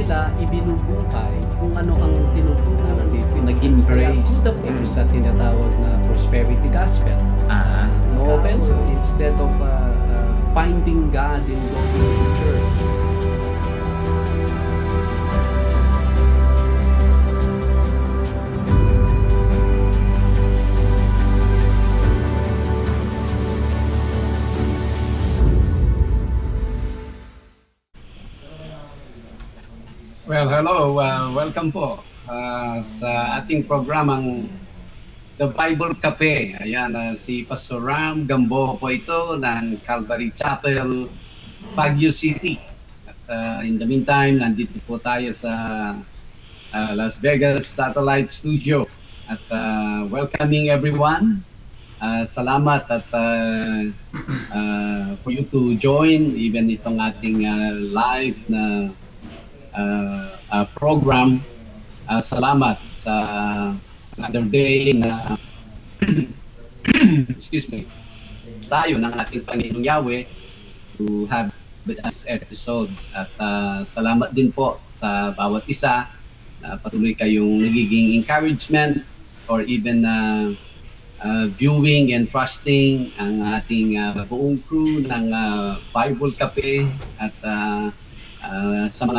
nila ibinubuhay kung ano ang tinuturuan dito. Nag-embrace dito sa tinatawag na prosperity gospel. No offense, instead of finding God in going to church. Well, hello. Welcome po sa ating programang The Bible Cafe. Ayan, si Pastor Ram Gamboa po ito ng Calvary Chapel, Baguio City. At in the meantime, nandito po tayo sa Las Vegas Satellite Studio. At welcoming everyone. Salamat at for you to join even itong ating live na program. Salamat sa another day na excuse me, tayo ng ating Panginoong Yahweh to have this episode. At salamat din po sa bawat isa na patuloy kayong nagiging encouragement or even viewing and trusting ang ating buong crew ng Bible Cafe at sa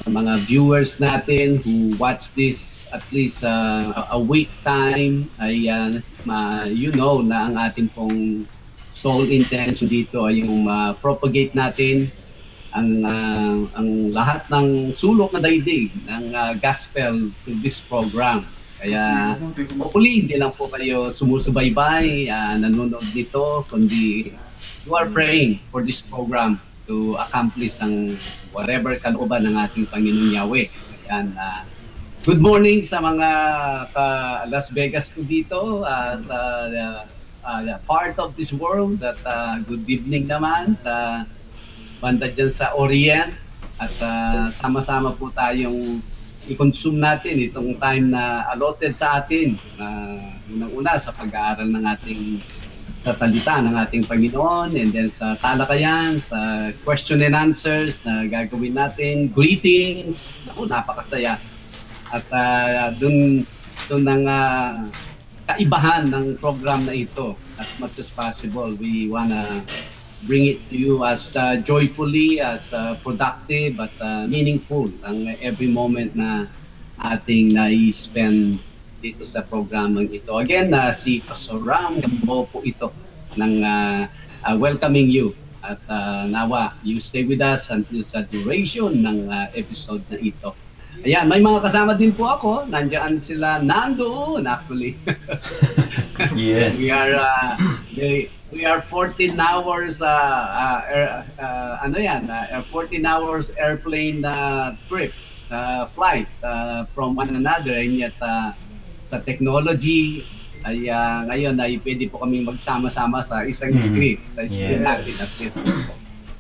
mga viewers natin who watch this at least a week time ay you know na ang ating pong sole intention dito ay yung propagate natin ang lahat ng sulok na daigdig ng gospel to this program. Kaya hopefully hindi lang po kayo sumusubaybay, nanonood nito, kundi you are praying for this program to accomplish ang whatever kalooban ng ating Panginoong Yahweh. Ayan, good morning sa mga Las Vegas ko dito sa part of this world. At good evening naman sa banda dyan sa Orient. At sama-sama po tayong i-consume natin itong time na allotted sa atin. Unang-una sa pag-aaral ng ating sa salita ng ating Panginoon, and then sa talakayan, sa question and answers na gagawin natin, greetings. Napakasaya. At dun ang kaibahan ng program na ito. As much as possible, we wanna bring it to you as joyfully, as productive, at meaningful ang every moment na ating nai-spend dito sa programang ito. Again, si Pastor Ram Gamboa po ito ng welcoming you. At nawa, you stay with us until sa duration ng episode na ito. Ayan, may mga kasama din po ako. Nandiyan sila nandoon actually. Yes. We are 14 hours 14 hours airplane trip, flight from one another, and yet sa technology ay ngayon ay pwede po kaming magsama-sama sa isang screen, sa screen natin at least.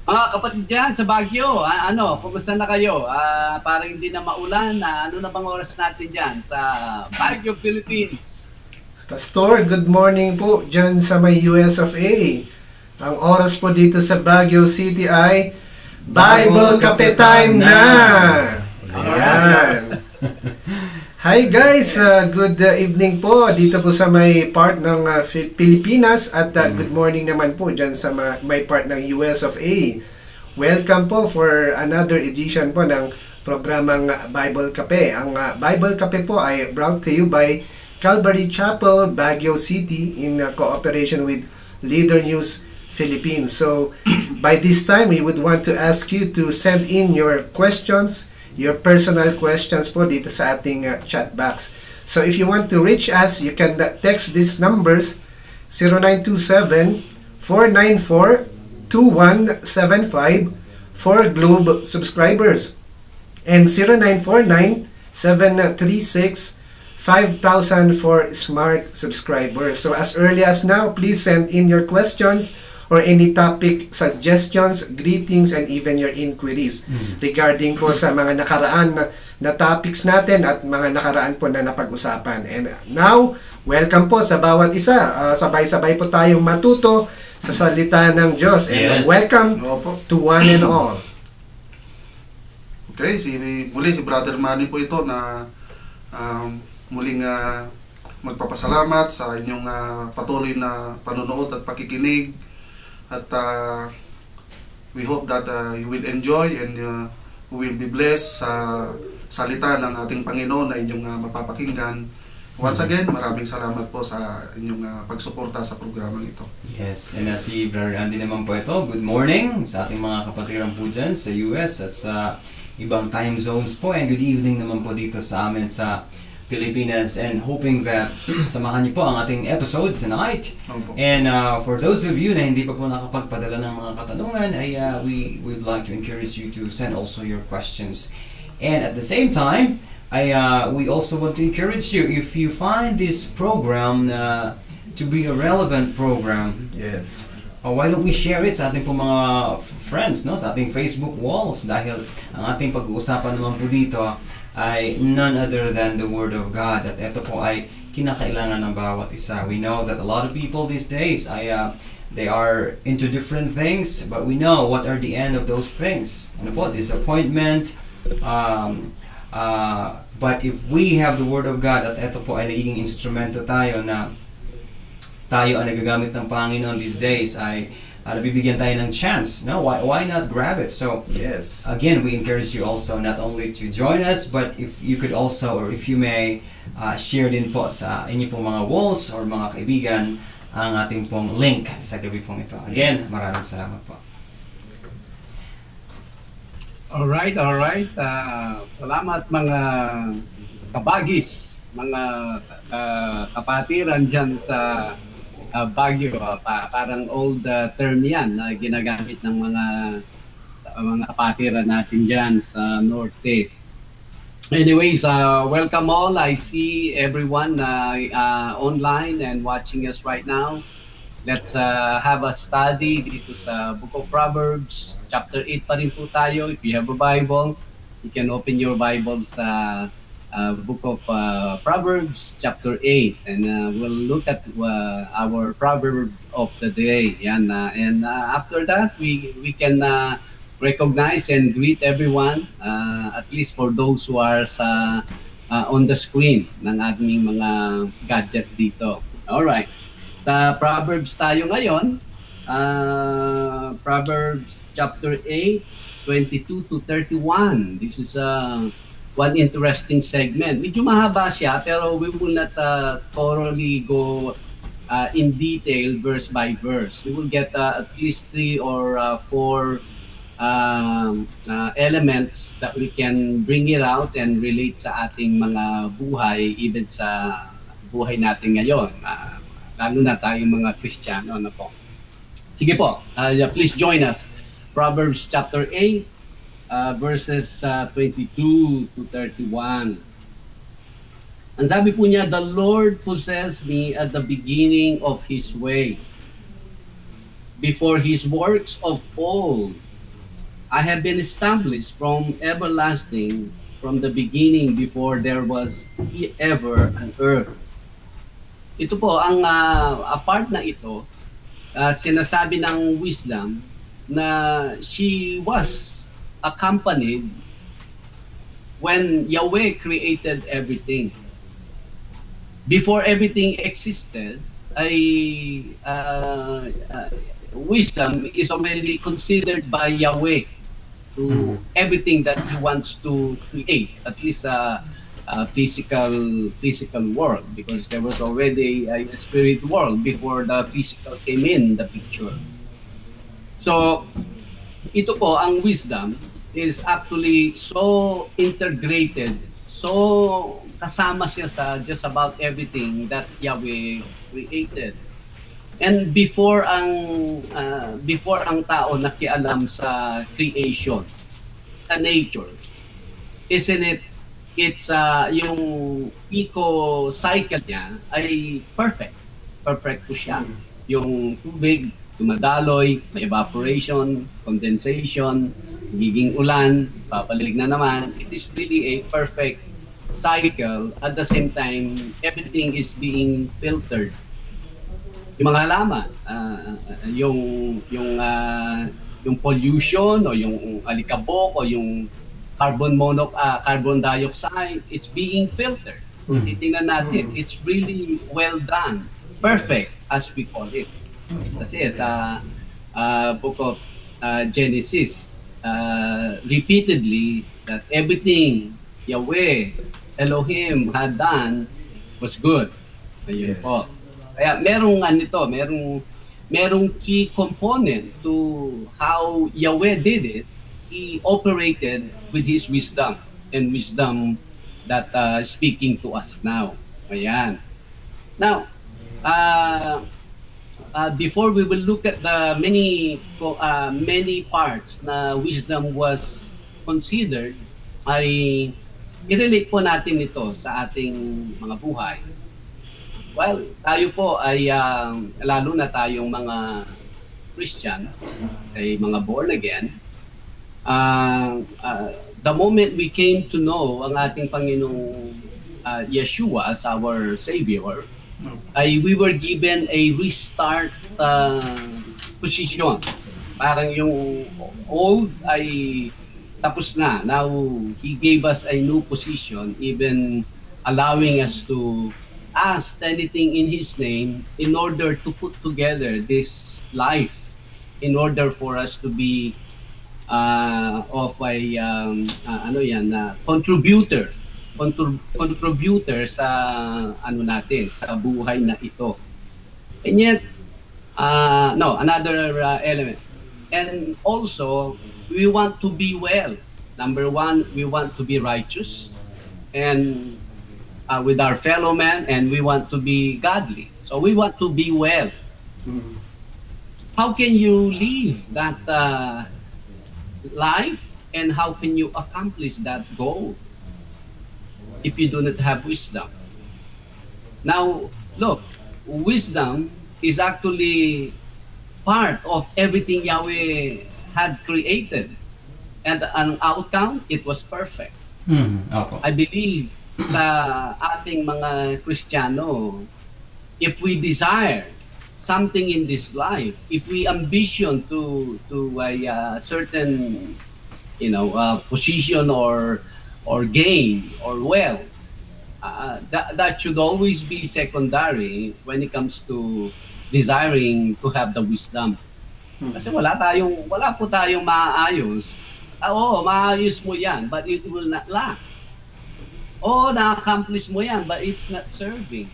Mga kapatid dyan sa Baguio, kumusta na kayo? Parang hindi na maulan, ano na bang oras natin dyan sa Baguio, Philippines? Pastor, good morning po dyan sa may US of A. Ang oras po dito sa Baguio City ay Bible Cafe Time na! Ayan. Hi guys, good evening po dito po sa may part ng Pilipinas at good morning naman po dyan sa may part ng US of A. Welcome po for another edition po ng programang Bible Cafe. Ang Bible Cafe po ay brought to you by Calvary Chapel, Baguio City in cooperation with Leader News Philippines. So by this time, we would want to ask you to send in your questions, your personal questions po dito sa ating chat box. So if you want to reach us, you can text these numbers 0927-494-2175 for Globe subscribers and 0949-736-5000 for Smart subscribers. So as early as now, please send in your questions or any topic suggestions, greetings, and even your inquiries regarding po sa mga nakaraan na topics natin at mga nakaraan po na napag-usapan. And now, welcome po sa bawat isa. Sabay-sabay po tayong matuto sa salita ng Diyos. And welcome to one and all. Okay, muli si Brother Manny po ito na muling magpapasalamat sa inyong patuloy na panonood at pakikinig. At we hope that you will enjoy and you will be blessed sa salita ng ating Panginoon na inyong mapapakinggan. Once again, maraming salamat po sa inyong pagsuporta sa programang ito. Yes, and si Brother Andy naman po ito, good morning sa ating mga kapatiran po dyan sa US at sa ibang time zones po, and good evening naman po dito sa amin sa Pilipinas, and hoping that samahan niyo po ang ating episode tonight. And for those of you na hindi pa po nakapagpadala ng mga katanungan, ay we would like to encourage you to send also your questions. And at the same time, we also want to encourage you, if you find this program to be a relevant program, Yes. why don't we share it sa ating po mga friends, no? Sa ating Facebook walls, dahil ang ating pag-uusapan naman po dito ay none other than the Word of God, at ito po ay kinakailangan ng bawat isa. We know that a lot of people these days they are into different things, but we know what are the end of those things. Ano po? Disappointment. But if we have the Word of God, at ito po ay nagiging instrumento tayo na tayo ang nagagamit ng Panginoon these days, ay nabibigyan tayo ng chance, no? Why not grab it? So Yes. again, we encourage you also not only to join us, but if you could also, or if you may, share din po sa inyo pong mga walls or mga kaibigan ang ating pong link sa gabi pong ito. Again, maraming salamat po. Alright. Salamat mga kabagis, mga kapatiran dyan sa Baguio. Parang old term yan na ginagamit ng mga kapatiran natin dyan sa Norte. Anyways, welcome all. I see everyone online and watching us right now. Let's have a study dito sa Book of Proverbs. Chapter 8 pa rin po tayo. If you have a Bible, you can open your Bible sa Book of Proverbs, chapter 8. And we'll look at our proverb of the day. Yan, and after that, we can recognize and greet everyone, at least for those who are on the screen ng aming mga gadget dito. Alright. Sa Proverbs tayo ngayon, Proverbs chapter 8, 22 to 31. This is one interesting segment. Medyo mahaba siya, pero we will not thoroughly go in detail verse by verse. We will get at least 3 or 4 elements that we can bring it out and relate sa ating mga buhay, even sa buhay natin ngayon. Lalo na tayong mga Kristiyano. Ano po? Sige po, please join us. Proverbs chapter 8, verses 22 to 31. Ang sabi po niya, "The Lord possessed me at the beginning of His way. Before His works of old, I have been established from everlasting, from the beginning, before there was ever an earth." Ito po, ang part na ito, sinasabi ng wisdom na she was accompanied when Yahweh created everything. Before everything existed, wisdom is already considered by Yahweh to everything that He wants to create, at least a physical world, because there was already a spirit world before the physical came in the picture. So, ito po, ang wisdom is actually so integrated, so kasama siya sa just about everything that Yahweh created. And before ang tao nakialam sa creation, sa nature, isn't it? It's yung eco cycle niya ay perfect po siya. Yung tubig dumadaloy, may evaporation, condensation, giging ulan, papalig na naman. It is really a perfect cycle. At the same time, everything is being filtered. Yung mga halaman, yung pollution o yung alikabok o yung carbon dioxide, it's being filtered. Kung titingnan natin, it's really well done. Perfect, as we call it. Kasi sa book of Genesis, repeatedly, that everything Yahweh, Elohim had done was good. Ayun Yes. po. Kaya merong key component to how Yahweh did it. He operated with His wisdom, and wisdom that speaking to us now. Ayan. Now, before we will look at the many parts na wisdom was considered, ay i-relate po natin ito sa ating mga buhay. Well, tayo po ay lalo na tayong mga Christian, say mga born again. The moment we came to know ang ating Panginoong Yeshua as our Savior, ay we were given a restart position. Parang yung old ay tapos na. Now, He gave us a new position, even allowing us to ask anything in His name in order to put together this life, in order for us to be of a contributor sa natin, sa buhay na ito. And yet, another element. And also, we want to be well. Number one, we want to be righteous and with our fellow men, and we want to be godly. So we want to be well. How can you live that life, and how can you accomplish that goal if you do not have wisdom? Now, look, wisdom is actually part of everything Yahweh had created. And ang outcome, it was perfect. Opo. I believe sa ating mga Kristiyano, if we desire something in this life, if we ambition to a certain position or gain or wealth, that should always be secondary when it comes to desiring to have the wisdom. Kasi wala po tayong maayos. Oo, maayos mo yan, but it will not last. Oo, na-accomplish mo yan, but it's not serving.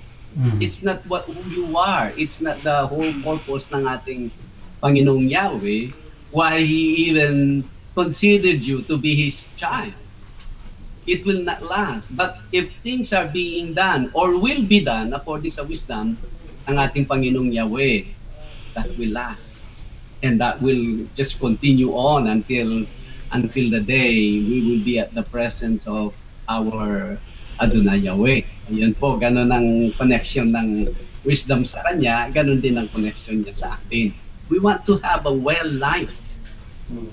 It's not who you are. It's not the whole purpose ng ating Panginoong Yahweh, why He even considered you to be His child. It will not last. But if things are being done or will be done according sa wisdom ng ating Panginoong Yahweh, that will last. And that will just continue on until the day we will be at the presence of our Adonai Yahweh. Ayun po, ganun ang connection ng wisdom sa Kanya, ganun din ang connection niya sa atin. We want to have a well life.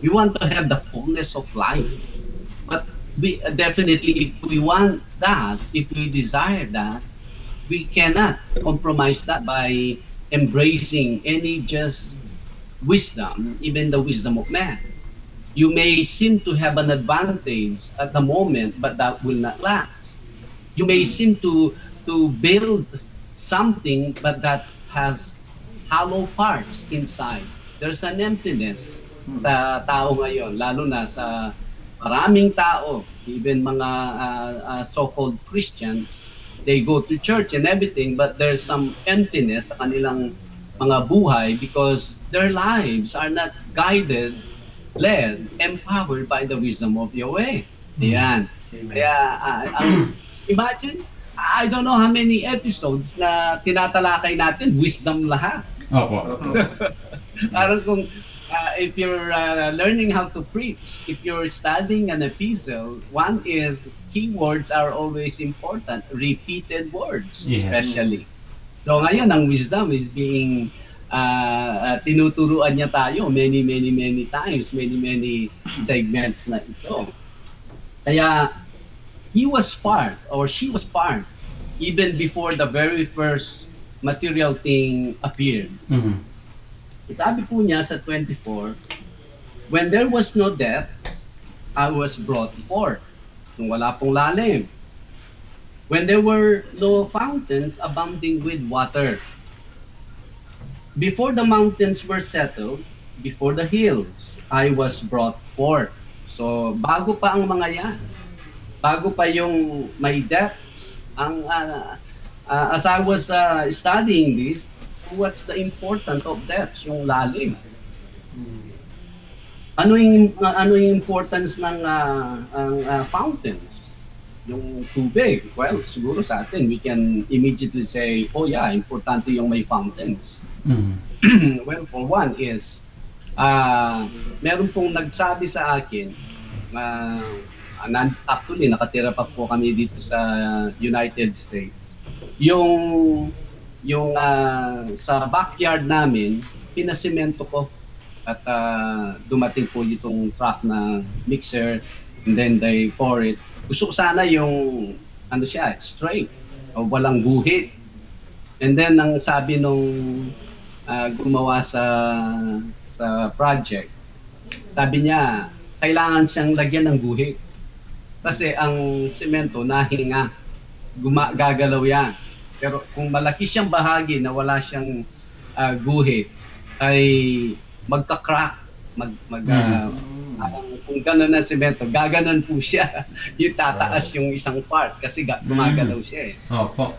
We want to have the fullness of life. But we definitely, if we want that, if we desire that, we cannot compromise that by embracing any just wisdom, even the wisdom of man. You may seem to have an advantage at the moment, but that will not last. You may seem to build something, but that has hollow parts inside. There's an emptiness sa tao ngayon, lalo na sa maraming tao, even mga so-called Christians. They go to church and everything, but there's some emptiness sa kanilang mga buhay because their lives are not guided, led, empowered by the wisdom of Yahweh. Ayan. Kaya, imagine, I don't know how many episodes na tinatalakay natin, wisdom lahat. Opo. Parang kung, if you're learning how to preach, if you're studying an epistle, one is, keywords are always important, repeated words, Yes. especially. So ngayon, ang wisdom is being tinuturuan niya tayo many times, many segments na ito. Kaya, he was part, or she was part, even before the very first material thing appeared. Sabi po niya sa 24, when there was no depth, I was brought forth. Nung wala pong lalim. When there were no fountains abounding with water. Before the mountains were settled, before the hills, I was brought forth. So, bago pa ang mga yan, bago pa yung may depths, as I was studying this, what's the importance of depths, yung lalim? Ano yung importance ng fountains? Yung tubig. Well, siguro sa atin, we can immediately say, oh yeah, importante yung may fountains. Well, for one is, meron pong nagsabi sa akin, actually, nakatira pa po kami dito sa United States. Yung sa backyard namin, pinasimento ko at dumating po itong truck na mixer and then they pour it. Gusto ko sana yung ano siya, straight o walang guhit. And then ang sabi nung gumawa sa project, sabi niya kailangan siyang lagyan ng guhit. Kasi ang semento nahinga, gagalaw yan. Pero kung malaki siyang bahagi na wala siyang guhit, ay magka-crack. Kung gano'n ang semento, gaganon po siya. Yung tataas yung isang part kasi gumagalaw siya eh. Opo.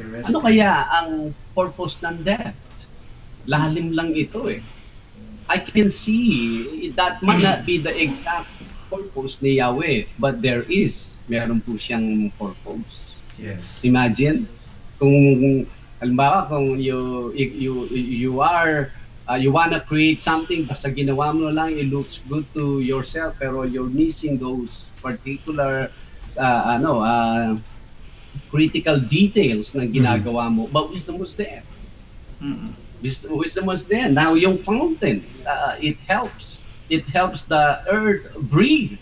Ano kaya ang purpose ng depth? Lalim lang ito eh. I can see that might not be the exact purpose ni Yahweh, but meron po siyang purpose. Yes. Imagine kung halimbawa kung you wanna create something basta ginawa mo lang, it looks good to yourself pero you're missing those particular critical details na ginagawa mo, but wisdom was there. Wisdom was there. Now yung fountains, it helps the earth breathe.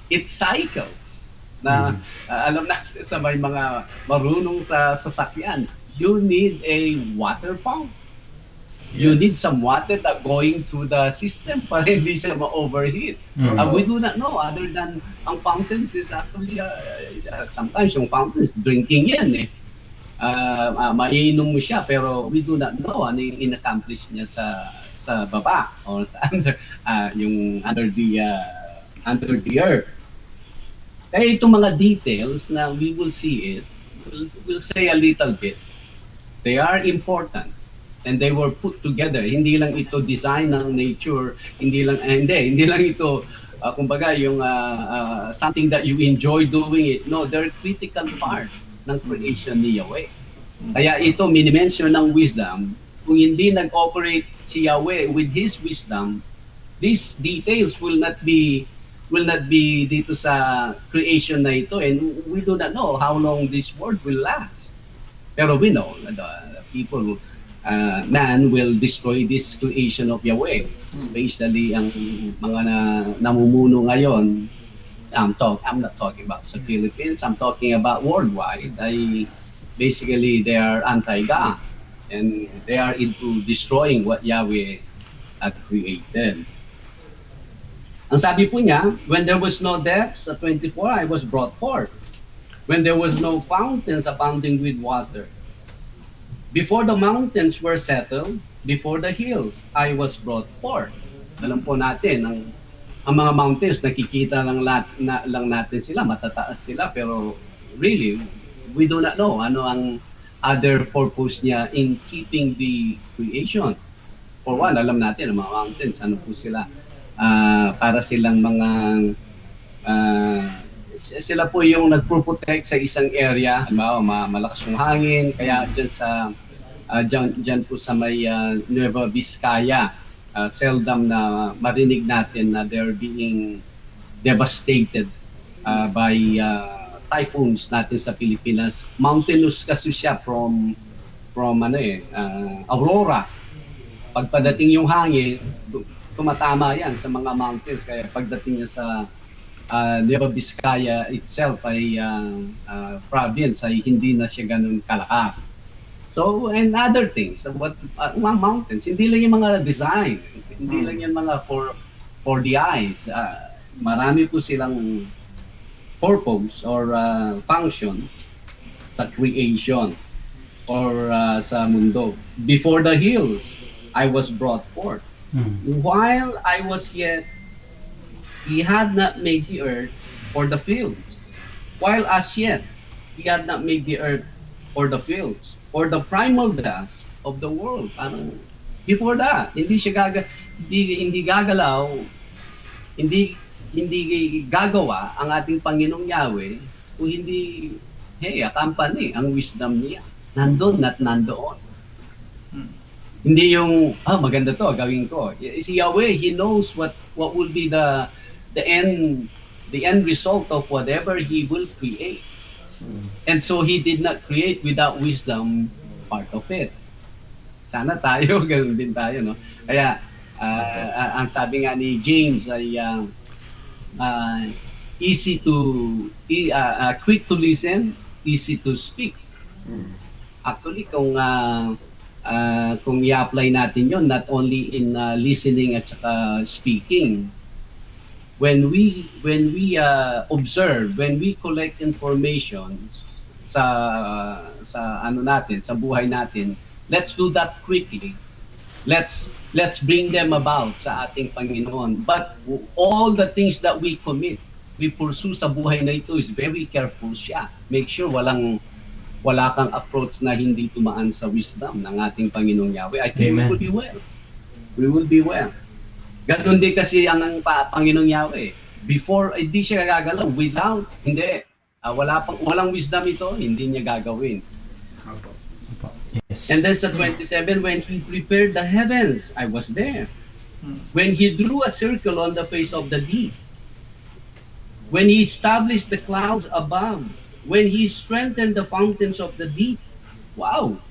It cycles. Na alam natin sa may mga marunong sa sasakyan, you need a water pump. You need some water that going through the system para hindi siya ma-overheat. We do not know other than ang fountains is actually sometimes yung fountains drinking yan eh. Mainom mo siya pero we do not know ano yung in-accomplish niya sa baba or sa under the earth. Kaya itong mga details na we will see it, we'll say a little bit. They are important. And they were put together. Hindi lang ito design ng nature, hindi lang ito kumbaga yung something that you enjoy doing it. No, they're critical part ng creation ni Yahweh. Kaya ito minimension ng wisdom. Kung hindi nag-operate si Yahweh with His wisdom, these details will not be dito sa creation na ito, and we do not know how long this world will last. Pero we know that the people man will destroy this creation of Yahweh. Especially ang mga namumuno ngayon. I'm not talking about sa Philippines. I'm talking about worldwide. Basically, they are anti-God. And they are into destroying what Yahweh had created. Ang sabi po niya, when there was no depths, at 24, I was brought forth. When there was no fountains abounding with water. Before the mountains were settled, before the hills, I was brought forth. Alam po natin, ang mga mountains, nakikita lang natin sila, matataas sila, pero really, we do not know ano ang other purpose niya in keeping the creation. For one, alam natin, ang mga mountains, ano po sila, para silang mga, sila po yung nagpo-protect sa isang area, halimbawa, malakas yung hangin, kaya dyan po sa may Nueva Vizcaya, seldom na marinig natin na they're being devastated by typhoons natin sa Pilipinas. Mountainous kasi siya from Aurora. Pagpadating yung hangin, tumatama yan sa mga mountains. Kaya pagdating niya sa Nueva Vizcaya itself ay province, ay hindi na siya ganun kalakas. So, and other things, mga mountains, hindi lang yung mga design, hindi lang yung mga for the eyes. marami po silang purpose or function sa creation or sa mundo. Before the hills, I was brought forth. While I was yet, He had not made the earth or the fields. While as yet, He had not made the earth or the fields or the primal dust of the world. Before that, hindi gagalaw, hindi gagawa ang ating Panginoong Yahweh kung hindi accompany ang wisdom niya. Nandun at nandoon. Hindi yung, maganda to, gawin ko. Si Yahweh, He knows what will be the end result of whatever He will create. And so He did not create without wisdom part of it. Sana tayo, ganun din tayo, no? Kaya, ang sabi nga ni James ay quick to listen, easy to speak. Actually, kung i-apply natin yon, not only in listening at saka speaking, when we observe, when we collect information sa buhay natin, let's do that quickly. Let's bring them about sa ating Panginoon. But all the things that we pursue sa buhay na ito is very careful siya. Make sure wala kang approach na hindi tumaan sa wisdom ng ating Panginoong Yahweh. I think we will be well. We will be well. Ganun din kasi ang Panginoong Yahweh. Before, hindi siya gagalaw. Without, hindi. Walang wisdom ito, hindi niya gagawin. Yes. And then sa 27, when He prepared the heavens, I was there. When He drew a circle on the face of the deep. When He established the clouds above. When He strengthened the fountains of the deep. Wow!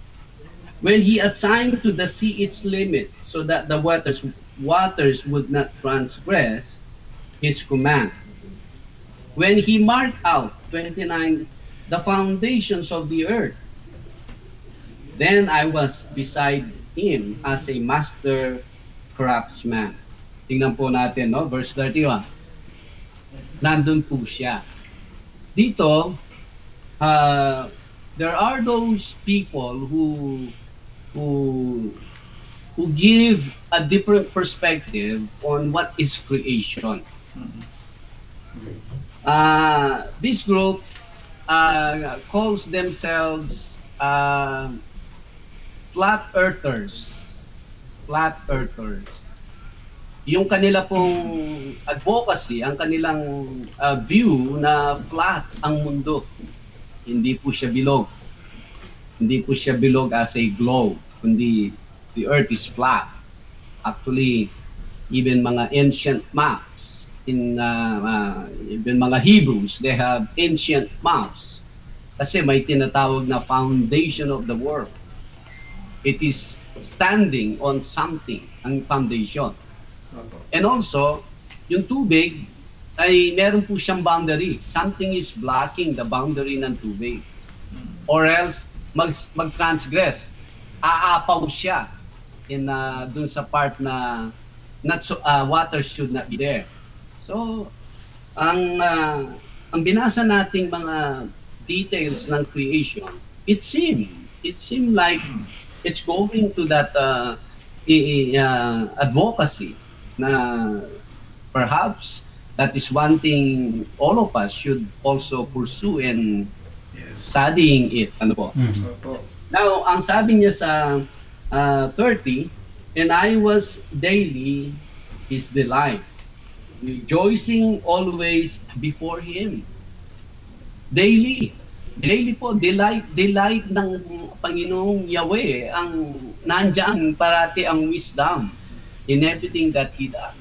When He assigned to the sea its limit, so that the waters would not transgress His command. When He marked out, 29, the foundations of the earth. Then I was beside Him as a master craftsman. Tingnan po natin, no? Verse 31. Nandun po siya. Dito, there are those people who give a different perspective on what is creation. This group calls themselves flat earthers. Flat earthers. Yung kanila pong advocacy, ang kanilang view na flat ang mundo. Hindi po siya bilog. Hindi po siya bilog as a globe, kundi the earth is flat. Actually, even mga ancient maps, even mga Hebrews, they have ancient maps. Kasi may tinatawag na foundation of the world. It is standing on something, ang foundation. And also, yung tubig ay meron po siyang boundary. Something is blocking the boundary ng tubig. Or else, mag-transgress. Aapaw siya dun sa part na water should not be there. So, ang binasa nating mga details ng creation, it seemed like it's going to that advocacy na perhaps that is one thing all of us should also pursue in studying it. Ano po? Now, ang sabi niya sa 30, and I was daily His delight, rejoicing always before Him. Daily po, delight ng Panginoong Yahweh, ang nandiyan parati ang wisdom in everything that He does.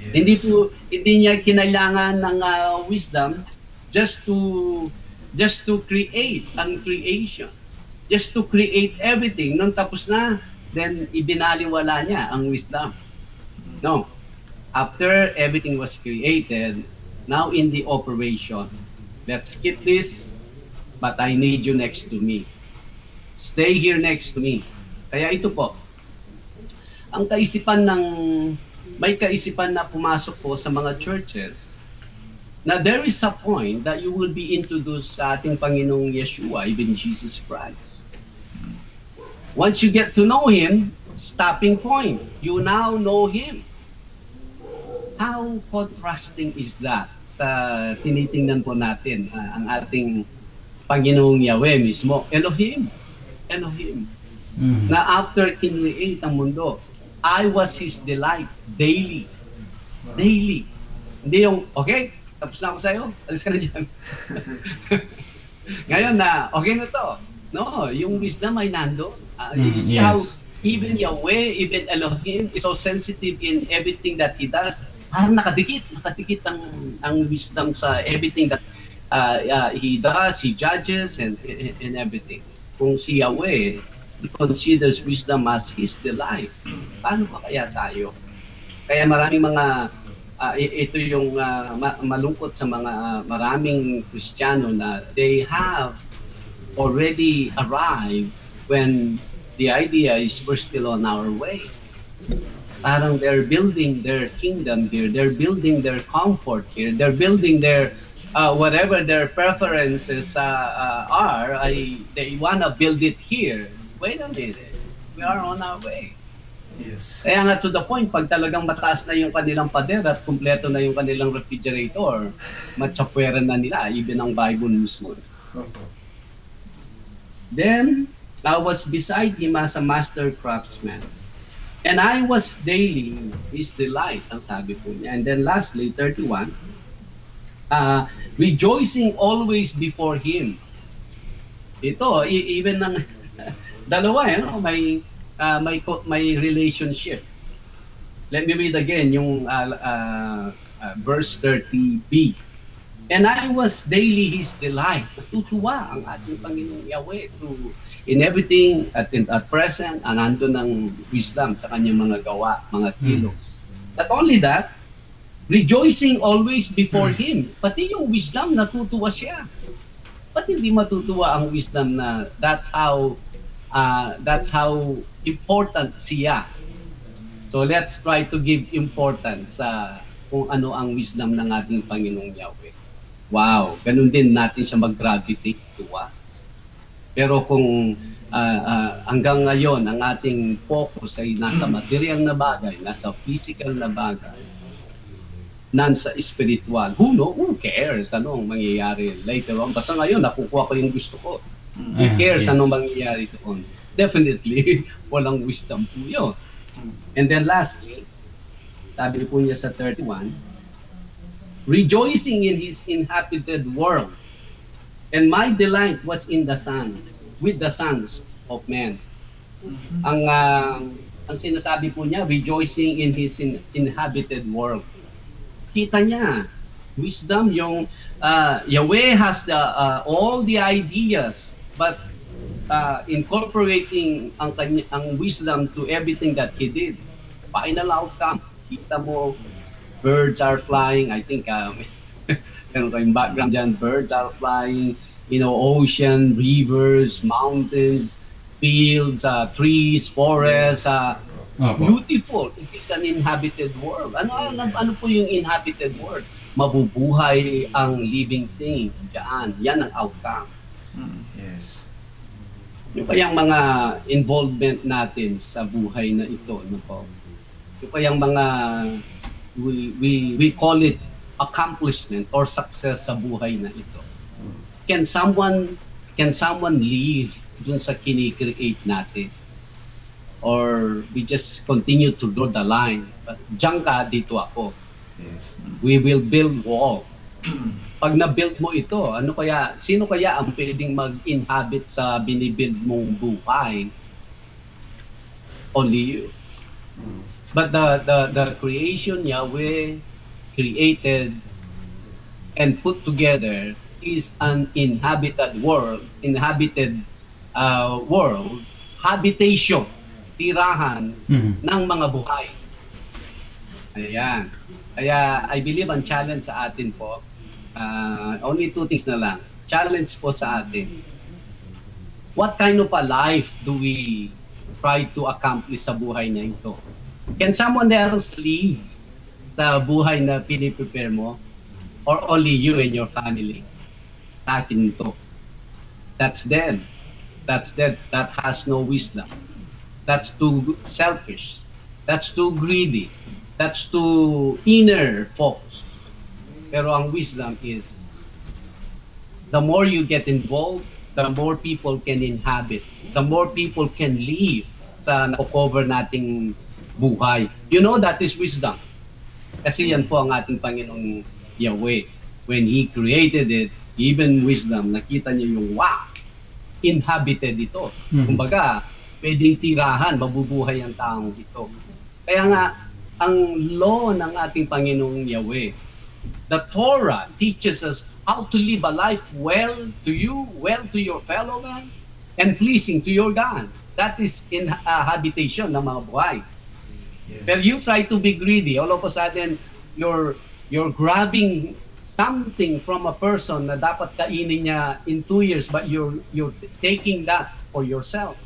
Hindi niya kinailangan ng wisdom just to create ang creation, just to create everything. Nung tapos na, then ibinaliwala niya ang wisdom. No. After everything was created, now in the operation, let's skip this, but I need you next to me. Stay here next to me. Kaya ito po, ang kaisipan may kaisipan na pumasok po sa mga churches na there is a point that you will be introduced sa ating Panginoong Yeshua, even Jesus Christ. Once you get to know Him, stopping point, you now know Him. How contrasting is that sa tinitingnan po natin ang ating Panginoong Yahweh mismo, Elohim. Na after kinreate ang mundo, I was His delight daily. Hindi yung, okay, tapos na ako sa'yo, alis ka na dyan. Ngayon na, okay na to. No, yung wisdom ay nando. You see how even Yahweh, even Elohim is so sensitive in everything that He does. Parang nakadikit ang wisdom sa everything that He does, He judges, and everything. Kung si Yahweh, He considers wisdom as His delight. Paano pa kaya tayo? Kaya maraming mga, ito yung malungkot sa mga maraming Kristiyano na they have already arrived when the idea is we're still on our way. Parang they're building their kingdom here, they're building their comfort here, they're building their whatever their preferences are, they wanna build it here. Wait a minute, we are on our way. Yes. Kaya nga to the point, pag talagang mataas na yung kanilang pader at kumpleto na yung kanilang refrigerator, matsapweran na nila, even ang Bible mismo. Then, I was beside him as a master craftsman. And I was daily his delight, ang sabi po niya. And then lastly, 31, rejoicing always before him. Ito, even ng dalawa, may relationship. Let me read again yung verse 30b. And I was daily his delight. Natutuwa ang ating Panginoong Yahweh in everything at present, nandun ng wisdom sa kanyang mga gawa, mga kilos. Not only that, rejoicing always before him. Pati yung wisdom, natutuwa siya. Pati hindi matutuwa ang wisdom na that's how important siya. So let's try to give importance sa kung ano ang wisdom ng ating Panginoong Yahweh. Wow, ganun din natin siya mag-gravitate to us. Pero kung hanggang ngayon ang ating focus ay nasa material na bagay, nasa physical na bagay, nasa spiritual, who cares anong mangyayari later on? Basta ngayon, nakukuha ko yung gusto ko. Who cares anong mangyayari doon? Definitely, walang wisdom po yun. And then lastly, sabi po niya sa 31, rejoicing in his inhabited world, and my delight was in the sons, with the sons of men. Ang sinasabi po niya, rejoicing in his inhabited world. Kita niya, wisdom, yung Yahweh has all the ideas, but incorporating ang wisdom to everything that he did. Final outcome, kita mo, birds are flying. I think meron kayong background dyan, birds are flying, ocean, rivers, mountains, fields, trees, forests, beautiful. It is an inhabited world. Ano po yung inhabited world? Mabubuhay ang living thing diyan. Yan ang outcome. Yes. Yung kayang mga involvement natin sa buhay na ito, no po? Yung kayang mga we call it accomplishment or success sa buhay na ito. Can someone live dun sa kini-create natin? Or we just continue to draw the line? But diyan ka, dito ako. Yes. We will build wall. Pag na-build mo ito, sino kaya ang pwedeng mag-inhabit sa binibuild mong buhay? Only you. But the creation Yahweh created and put together is an inhabited world, habitation, tirahan ng mga buhay. Ayan. Kaya I believe ang challenge sa atin po, only two things na lang. Challenge po sa atin. What kind of a life do we try to accomplish sa buhay na ito? Can someone else live sa buhay na piniprepare mo? Or only you and your family? Sa akin to. That's dead. That's dead. That has no wisdom. That's too selfish. That's too greedy. That's too inner focused. Pero ang wisdom is, the more you get involved, the more people can inhabit. The more people can live sa nakocover nating buhay. You know, that is wisdom. Kasi yan po ang ating Panginoong Yahweh. When He created it, even wisdom, nakita niya yung wow, inhabited ito. Kumbaga, pwedeng tirahan, mabubuhay ang taong ito. Kaya nga, ang law ng ating Panginoong Yahweh, the Torah teaches us how to live a life well to you, well to your fellow man, and pleasing to your God. That is in habitation ng mga buhay. Yes. But you try to be greedy, all of a sudden, you're grabbing something from a person na dapat kainin niya in 2 years, but you're taking that for yourself.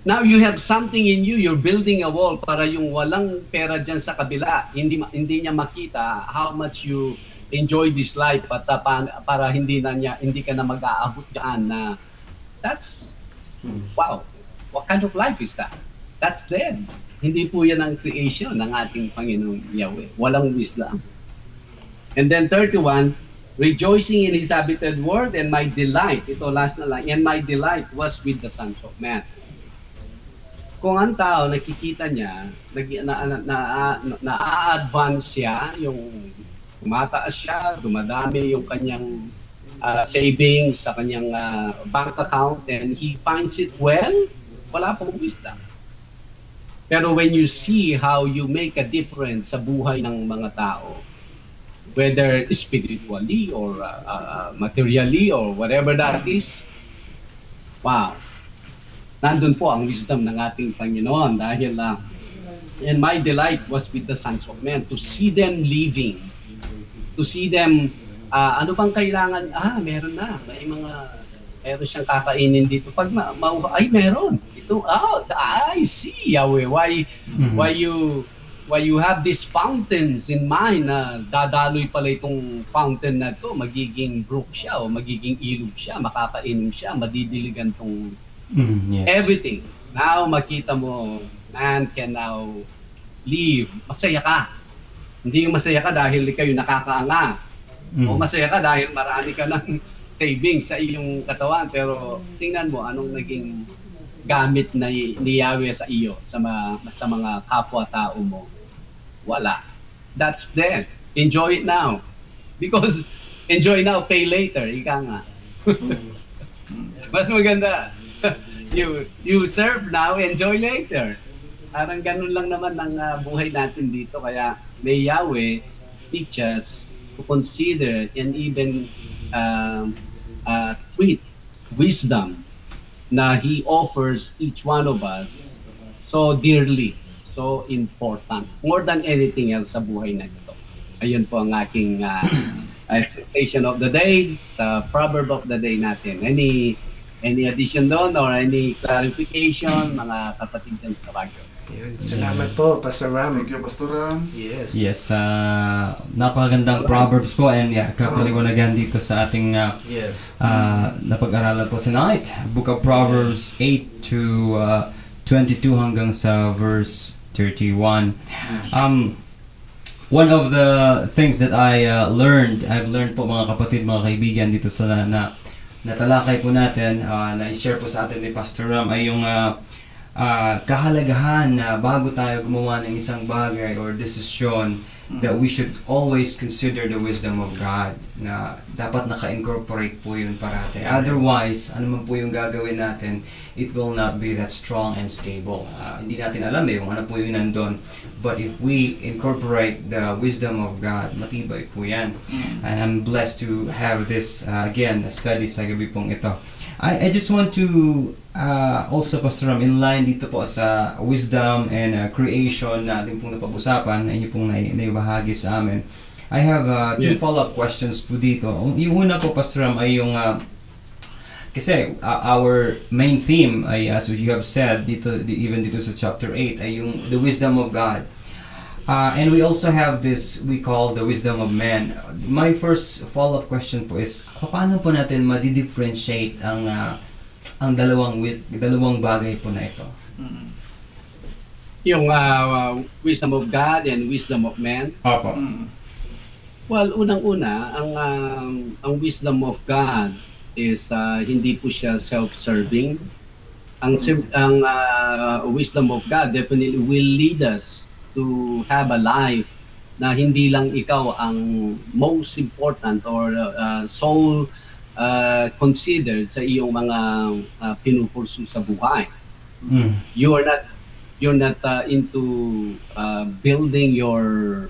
Now you have something in you, you're building a wall para yung walang pera dyan sa kabila, hindi niya makita how much you enjoy this life at para hindi ka na mag-aabot dyan na that's wow, what kind of life is that? That's dead. Hindi po yan ang creation ng ating Panginoong Yahweh. Walang wisdom. And then 31, rejoicing in His habited word, and my delight, ito last na lang, and my delight was with the sons of man. Kung ang tao nakikita niya, na-advance siya, yung tumataas siya, dumadami yung kanyang savings sa kanyang bank account, and he finds it well, wala pong wisdom. Pero when you see how you make a difference sa buhay ng mga tao, whether spiritually or materially or whatever that is, wow, nandun po ang wisdom ng ating Panginoon dahil and my delight was with the sons of men, to see them living, to see them, ano bang kailangan, meron na, meron siyang kakainin dito. Pag ay meron, ito, I see, Yahweh, why you have these fountains in mind na dadaloy pala itong fountain na to, magiging brook siya o magiging ilog siya, makakainom siya, madidiligan tong Yes. everything. Now makita mo, man can now live. Masaya ka. Hindi yung masaya ka dahil kayo nakakaanga. O masaya ka dahil marami ka ng savings sa iyong katawan. Pero tingnan mo anong naging gamit na ni Yahweh sa iyo, sa mga kapwa-tao mo. Wala. That's dead. Enjoy it now. Because enjoy now, pay later. Ika nga. Mas maganda. You serve now, enjoy later. Parang ganun lang naman ang buhay natin dito. Kaya may Yahweh teach us to consider and even treat wisdom na He offers each one of us so dearly, so important, more than anything else sa buhay na ito. Ayun po ang aking exhortation of the day sa proverb of the day natin. Any addition doon or any clarification, mga kapatid dyan sa Baguio? Yun, salamat po, Pastor Ram. Thank you, Pastor Ram. Yes. Yes, napakagandang proverbs po and kapaliwanagan dito sa ating Yes. napag-aralan po tonight. Book of Proverbs 8 to 22 hanggang sa verse 31. One of the things that I've learned po mga kapatid, mga kaibigan dito sa natalakay po natin, na-share po sa atin ni Pastor Ram ay yung kahalagahan na bago tayo gumawa ng isang bagay or desisyon, that we should always consider the wisdom of God, na dapat naka-incorporate po yun parate. Otherwise, ano man po yung gagawin natin, it will not be that strong and stable. Hindi natin alam kung ano po yung nandun. But if we incorporate the wisdom of God, matibay po yan. And I'm blessed to have this, again, study sa gabi pong ito. I just want to also, Pastor Ram, in line dito po sa wisdom and creation na ating pong napag-usapan, na inyo pong naibahagi sa amin. I have two follow-up questions po dito. Yung una po, Pastor Ram, ay yung Kasi our main theme ay, as you have said, even dito sa chapter 8, ay yung the wisdom of God. And we also have this we call the wisdom of man. My first follow-up question po is, paano po natin ma-differentiate ang dalawang bagay po na ito? Yung wisdom of God and wisdom of man. Opo. Well, unang-una, ang wisdom of God is hindi po siya self-serving. Ang wisdom of God definitely will lead us to have a life na hindi lang ikaw ang most important or sole considered sa iyong mga pinupursu sa buhay. You're not into building your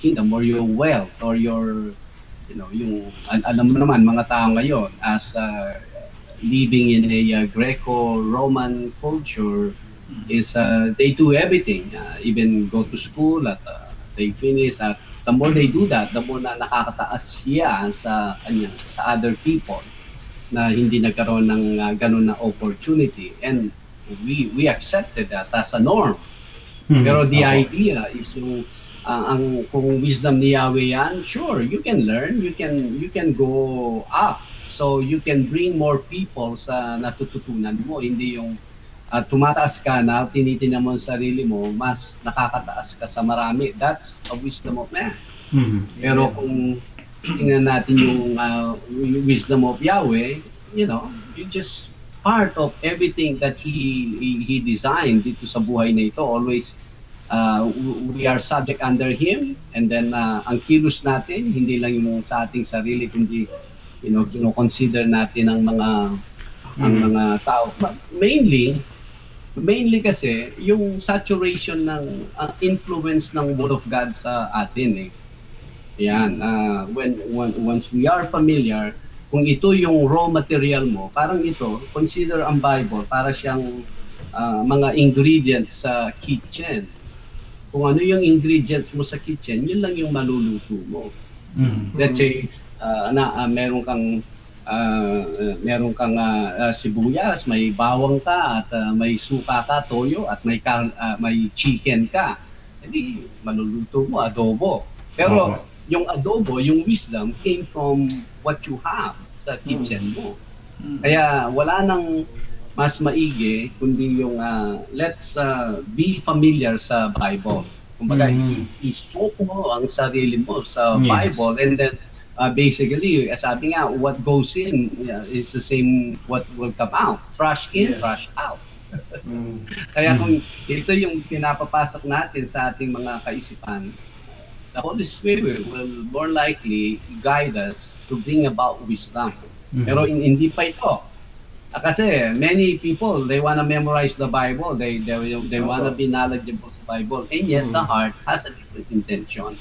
kingdom or your wealth or your yung alam mo naman mga tao ngayon as living in a Greco-Roman culture is they do everything, even go to school at they finish at the more they do that, the more na nakakataas siya sa other people na hindi nagkaroon ng ganun na opportunity, and we accepted that as a norm. Pero the idea is yung kung wisdom ni Yahweh yan, sure, you can learn, you can go up, so you can bring more people sa natututunan mo, hindi yung tumataas ka na tinitingnan mo ang sarili mo, mas nakakataas ka sa marami. That's a wisdom of man. Pero kung tingnan natin yung wisdom of Yahweh, you just part of everything that he designed dito sa buhay na ito. Always we are subject under him, and then ang kilos natin hindi lang yung sa ating sarili, kundi kino-consider natin ang mga tao. But mainly kasi yung saturation ng influence ng Word of God sa atin Yan, once we are familiar, kung ito yung raw material mo, parang ito, consider ang Bible para siyang mga ingredients sa kitchen. Kung ano yung ingredients mo sa kitchen, yun lang yung maluluto mo. Let's say, meron kang sibuyas, may bawang ka, at may suka ka, toyo, at may chicken ka. Hindi, maluluto mo, adobo. Pero yung adobo, yung wisdom, came from what you have sa kitchen mo. Kaya wala nang mas maigi kundi yung let's be familiar sa Bible. Kumbaga, i-soak mo ang sarili mo sa Bible, and then basically, sabi nga, what goes in is the same what will come out. Trash in, trash out. Kaya kung ito yung pinapapasok natin sa ating mga kaisipan, the Holy Spirit will more likely guide us to bring about wisdom. Pero hindi pa ito. Kasi many people, they want to memorize the Bible, they want to be knowledgeable sa Bible, and yet the heart has a different intention.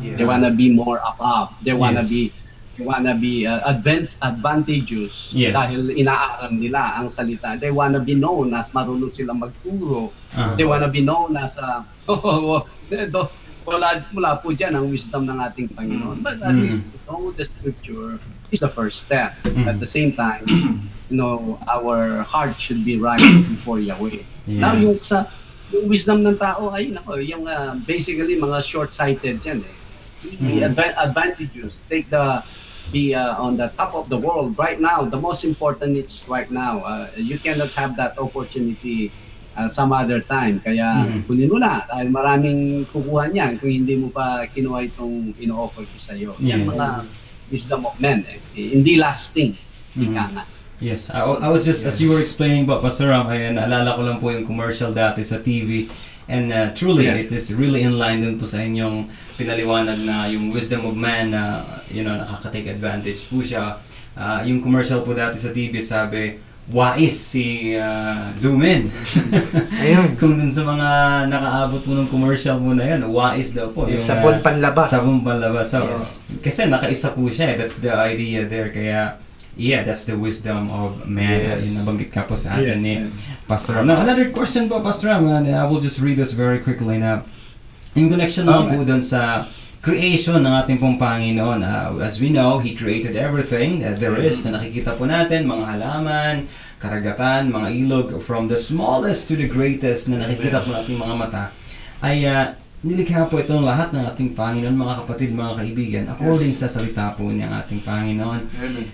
They want to be more above. They want to be advantageous dahil inaaral nila ang salita. They want to be known as marunong silang magturo. They want to be known as wala po dyan ang wisdom ng ating Panginoon. But at least know the Scripture is the first step. At the same time, our heart should be right before Yahweh. Now, yung wisdom ng tao ay yung basically mga short-sighted yan The advantages be on the top of the world right now. The most important is right now. You cannot have that opportunity some other time. Kaya kunin mo na dahil maraming kukuha niyan kung hindi mo pa kinuha itong ino-offer ko sa iyo. Yan mga wisdom of men. Hindi lasting. Ika nga. Yes, I was just, as you were explaining about Pastor Ram, naalala ko lang po yung commercial dati sa TV, and truly, it is really in line dun po sa inyong pinaliwanag na yung wisdom of man na, nakaka-take advantage po siya. Yung commercial po dati sa TV, sabi, wais si Lumen. Ayun. Kung dun sa mga nakaabot po ng commercial mo na yan, wais daw po. Yung, sabon panlaba. Sabon panlaba. So, kasi nakaisa po siya, that's the idea there, kaya that's the wisdom of man. Yung nabanggit ka po sa atin ni Pastor Ram. Now, another question po, Pastor Ram, and I will just read this very quickly na in connection naman po dun sa creation ng ating pong Panginoon. As we know, He created everything that there is na nakikita po natin, mga halaman, karagatan, mga ilog, from the smallest to the greatest na nakikita po natin mga mata, ay nilikha po itong lahat ng ating Panginoon, mga kapatid, mga kaibigan, according sa salita po ng ating Panginoon.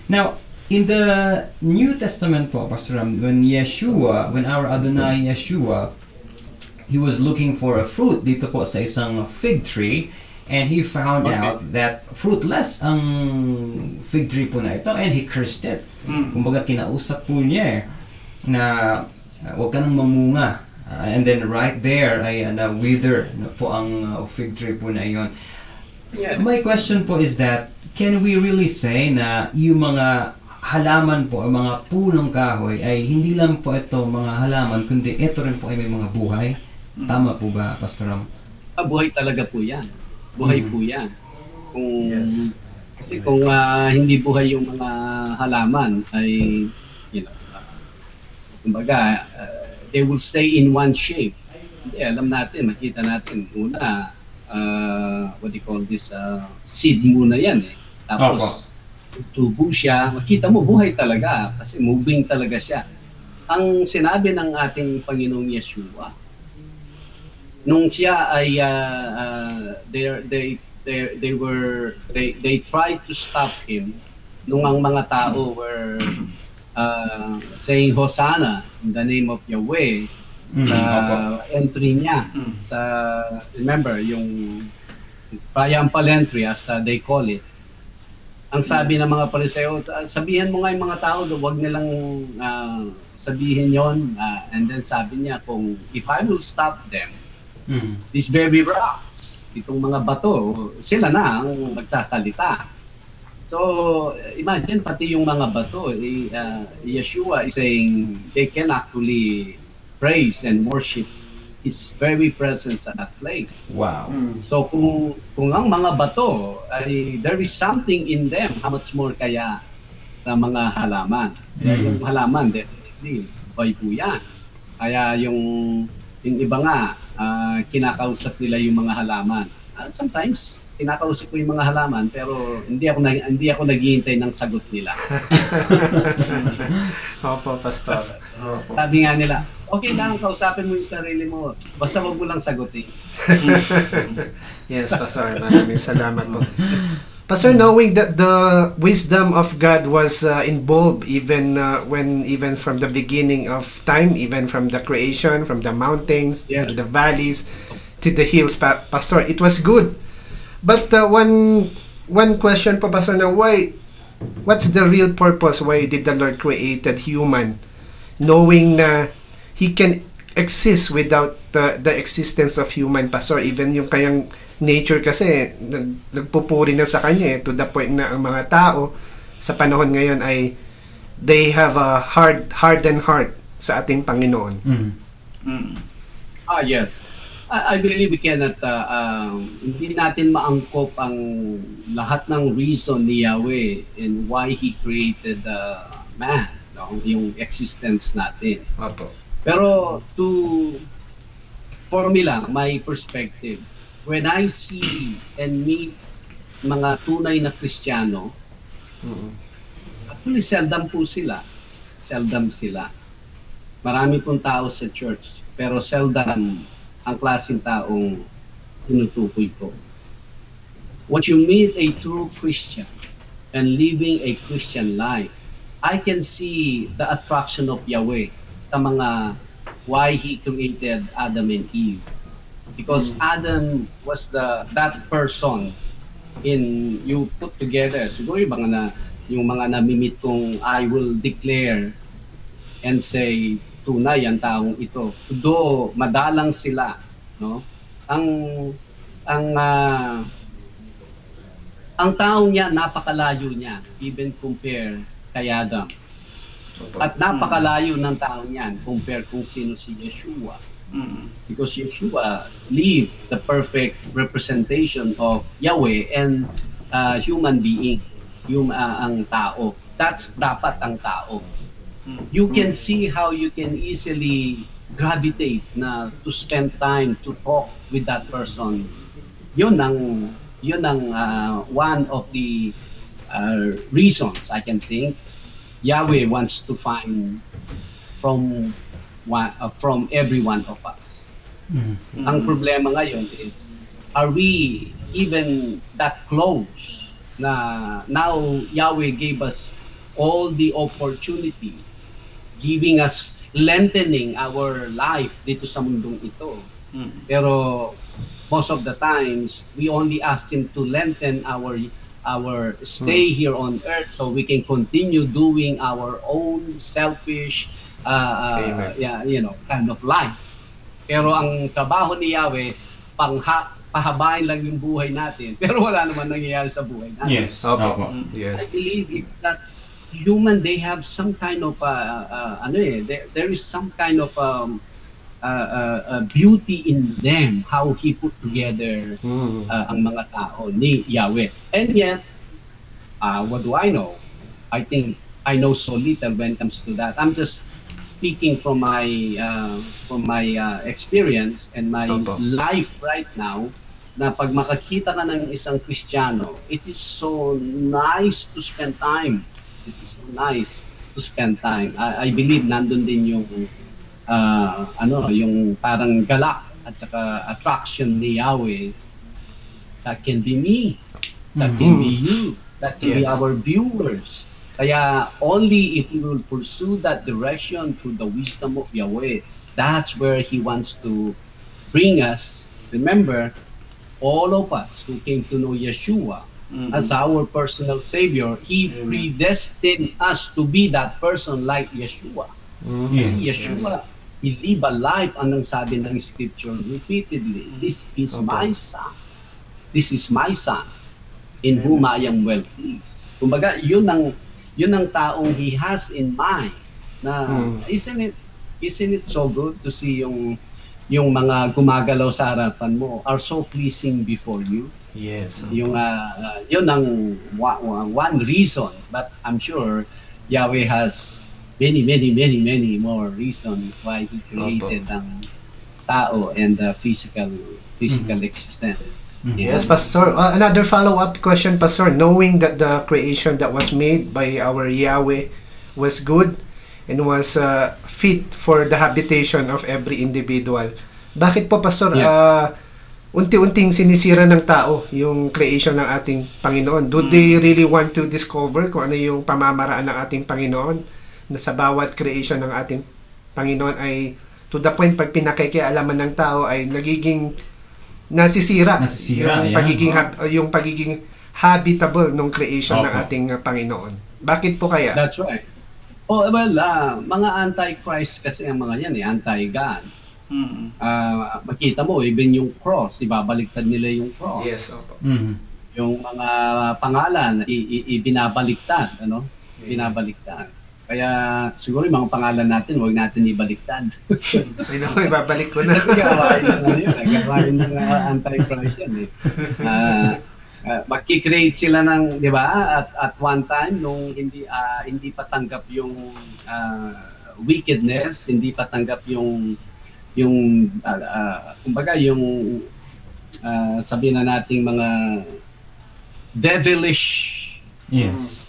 Now, in the New Testament po, Pastor Ram, when our Adonai Yeshua, he was looking for a fruit dito po sa isang fig tree, and he found out that fruitless ang fig tree po na ito, and he cursed it. Kumbaga kinausap po niya na huwag ka nang mamunga. And then right there ay wither po ang fig tree po na iyon. My question po is that, can we really say na yung mga halaman po, mga punong kahoy ay hindi lang po ito mga halaman, kundi ito rin po ay may mga buhay? Tama po ba, Pastor Ram? Buhay talaga po yan. Buhay po yan. Kasi kung hindi buhay yung mga halaman, ay, kumbaga, they will stay in one shape. Hindi, alam natin, makita natin, una, what do you call this, seed muna yan eh. Tapos, tubo siya, makita mo, buhay talaga, kasi moving talaga siya. Ang sinabi ng ating Panginoong Yeshua, nung siya ay they tried to stop him nung ang mga tao were saying Hosanna in the name of Yahweh sa entry niya sa, remember yung triumphal entry as they call it. Ang sabi ng mga Pariseo, sabihan mo nga yung mga tao, huwag nilang sabihin yon, and then sabi niya, kung if I will stop them, these very rocks, itong mga bato, sila na ang magsasalita. So, imagine pati yung mga bato, Yeshua is saying they can actually praise and worship His very presence at that place. Wow. So, kung ang mga bato, ay there is something in them, how much more kaya sa mga halaman. Kaya yung halaman, definitely, buhay po yan. Kaya yung iba nga, kinakausap nila yung mga halaman. Sometimes, kinakausap ko yung mga halaman, pero hindi ako naghihintay ng sagot nila. Opo, Pastor. Sabi nga nila, okay lang, kausapin mo yung sarili mo, basta wag mo lang sagutin. Yes, Pastor. Maraming salamat po. Pastor, knowing that the wisdom of God was involved even from the beginning of time, even from the creation, from the mountains to the valleys to the hills, Pastor, it was good. But one question po, Pastor, na what's the real purpose? Why did the Lord created human, knowing na He can exist without the existence of human, Pastor? Even yung kayang nature kasi nagpupuri na sa kanya to the point na ang mga tao sa panahon ngayon ay they have a hardened heart sa ating Panginoon. Yes. I believe we cannot hindi natin maangkop ang lahat ng reason ni Yahweh and why He created man, yung existence natin. Opo. Pero for me lang, my perspective, when I see and meet mga tunay na Kristiyano, actually seldom sila. Marami pong tao sa church, pero seldom ang klaseng taong tinutukoy ko. Once you meet a true Christian and living a Christian life, I can see the attraction of Yahweh sa mga why He created Adam and Eve. Because Adam was that person in you put together. Siguro yung mga namimit kong I will declare and say tunay ang taong ito. Though madalang sila, no? Ang taong niya napakalayo niya even compare kay Adam. At napakalayo ng taong niyan compare kung sino si Yeshua. Because Yeshua lived the perfect representation of Yahweh and human being, ang tao. That's dapat ang tao. You can see how you can easily gravitate na to spend time to talk with that person. Yun ang yun ang one of the reasons I can think Yahweh wants to find from every one of us. Ang problema ngayon is, are we even that close na now Yahweh gave us all the opportunity, giving us, lengthening our life dito sa mundong ito. Pero most of the times, we only ask Him to lengthen our stay here on earth so we can continue doing our own selfish kind of life. Pero ang trabaho ni Yahweh, pahabain lang yung buhay natin. Pero wala naman nangyayari sa buhay natin. Yes. Opo. I Yes. believe it's that human, they have some kind of there is some kind of beauty in them, how He put together ang mga tao ni Yahweh. And yet, what do I know? I think I know so little when it comes to that. I'm just speaking from my experience and my life right now, na pag makakita ka ng isang Kristiyano, it is so nice to spend time. It is so nice to spend time. I believe nandun din yung yung parang galak at saka attraction ni Yahweh. That can be me. That can be you. That can be our viewers. Kaya only if we will pursue that direction through the wisdom of Yahweh, that's where He wants to bring us. Remember, all of us who came to know Yeshua as our personal Savior, He predestined us to be that person like Yeshua. Kasi Yeshua, He lived a life, anong sabi ng Scripture repeatedly, this is my son. This is my son in whom I am well pleased. Kumbaga, yun ang taong He has in mind. Na isn't it so good to see yung mga gumagalaw sa harapan mo are so pleasing before you? Yes. Yung yun ang one reason, but I'm sure Yahweh has many more reasons why He created ang tao and the physical existence. Yes, Pastor. Another follow-up question, Pastor. Knowing that the creation that was made by our Yahweh was good and was fit for the habitation of every individual, bakit po, Pastor, unti-unting sinisira ng tao yung creation ng ating Panginoon? Do they really want to discover kung ano yung pamamaraan ng ating Panginoon na sa bawat creation ng ating Panginoon ay to the point pag pinakikialaman ng tao ay nagiging nasisira yung pagiging habitable ng creation ng ating Panginoon. Bakit po kaya? That's right. Oh, well, mga anti-Christ kasi ang mga yan, anti-God. Makita mo, even yung cross, ibabaliktad nila yung cross. Yes, opo. Yung mga pangalan, ibinabaliktad, binabaliktad. Kaya siguro yung mga pangalan natin, huwag natin ibaliktad. Ibabalik ko na. Nagawain ng anti-Christ yan. Magkikreate sila ng, di ba, at one time, nung hindi pa tanggap yung wickedness, hindi pa tanggap yung kumbaga yung sabihin na nating mga devilish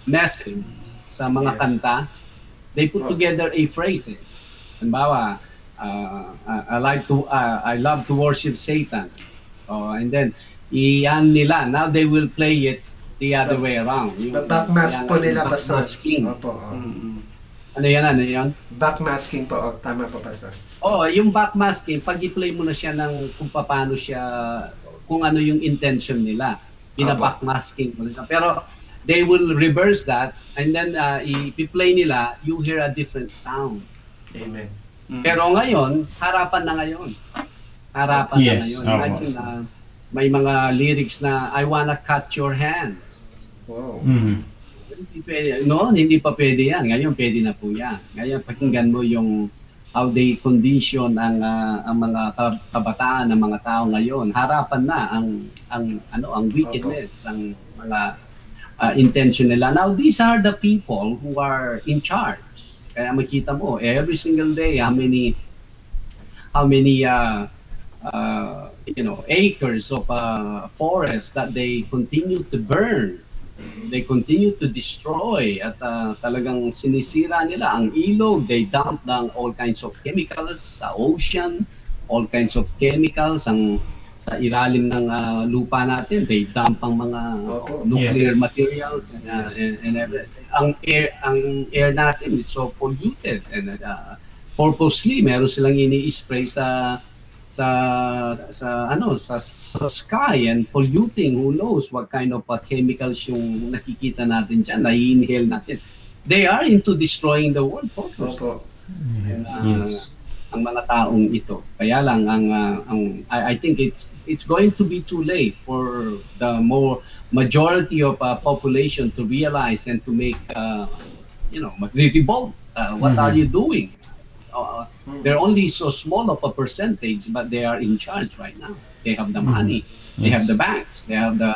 message sa mga kanta, they put together a phrase. Halimbawa, I love to worship Satan. And then iyan nila, now they will play it the other way around. Backmask po nila, Pastor. Opo. Ano yan? Backmasking po. Tama po, Pastor. Yung backmasking, pag i-play mo na siya ng kung paano siya, kung ano yung intention nila, bina-backmasking mo na. Pero they will reverse that, and then i-play nila, you hear a different sound. Amen. Pero ngayon, harapan na ngayon. Imagine na may mga lyrics na, I wanna cut your hands. Wow. Hindi pwede. Noon, hindi pa pwede yan. Ngayon, pwede na po yan. Ngayon, pakinggan mo yung how they condition ang mga kabataan ng mga tao ngayon. Harapan na ang wickedness, ang mga intention nila. Now, these are the people who are in charge. Kaya makita mo, every single day, how many acres of forest that they continue to burn. They continue to destroy at talagang sinisira nila ang ilog. They dump down all kinds of chemicals sa ocean, all kinds of chemicals sa ilalim ng lupa natin. They dump ang mga nuclear materials and everything. Ang air natin is so polluted and purposely meron silang ini-spray sa sky and polluting. Who knows what kind of chemicals yung nakikita natin dyan, na-inhale natin. They are into destroying the world purpose. Ang mga taong ito. Kaya lang I think it's going to be too late for the majority of population to realize and to make magre-revolt. What are you doing? They're only so small of a percentage, but they are in charge right now. They have the money, they have the banks, they have the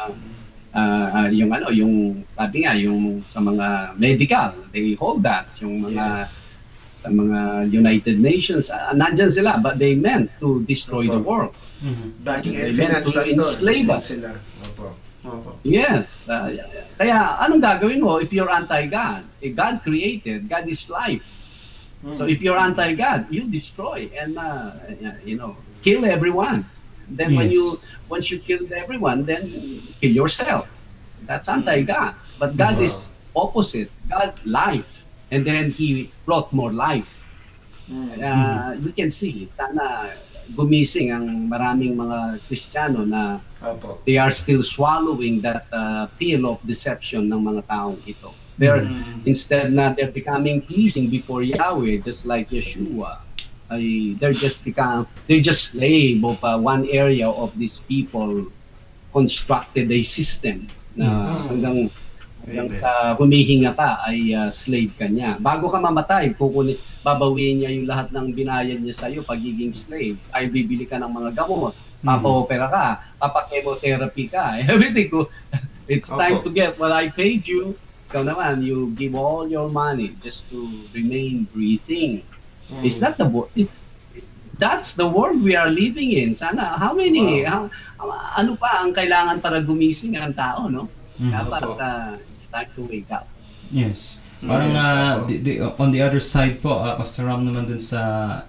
yung sabi nga yung sa mga medical, they hold that. Yung mga sa mga United Nations, nandyan sila, but they meant to destroy the world. Banking and They meant finance to enslave us. sila. Yes. Kaya anong gagawin mo if you're anti-God? God created, God is life. So if you're anti-God, you destroy and kill everyone. Then once you kill everyone, then kill yourself. That's anti-God. But God is opposite. God life, and then He brought more life. You can see. Sana gumising ang maraming mga Kristiyano na they are still swallowing that pill of deception ng mga taong ito. They're instead na they're becoming pleasing before Yahweh, just like Yeshua. They're just slave of one area of these people constructed a system na hanggang sa humihinga ka ay slave ka niya. Bago ka mamatay, babawiin niya yung lahat ng binayad niya sa iyo pagiging slave. Ay bibili ka ng mga gamot, papa-opera ka, papa-chemotherapy ka. Everything ko. It's time to get what I paid you. Ikaw naman, you give all your money just to remain breathing. Is that that's the world we are living in. Sana, ano pa ang kailangan para gumising ang tao, no? Dapat it's time to wake up. Yes. Parang on the other side po, Pastor Ram naman dun sa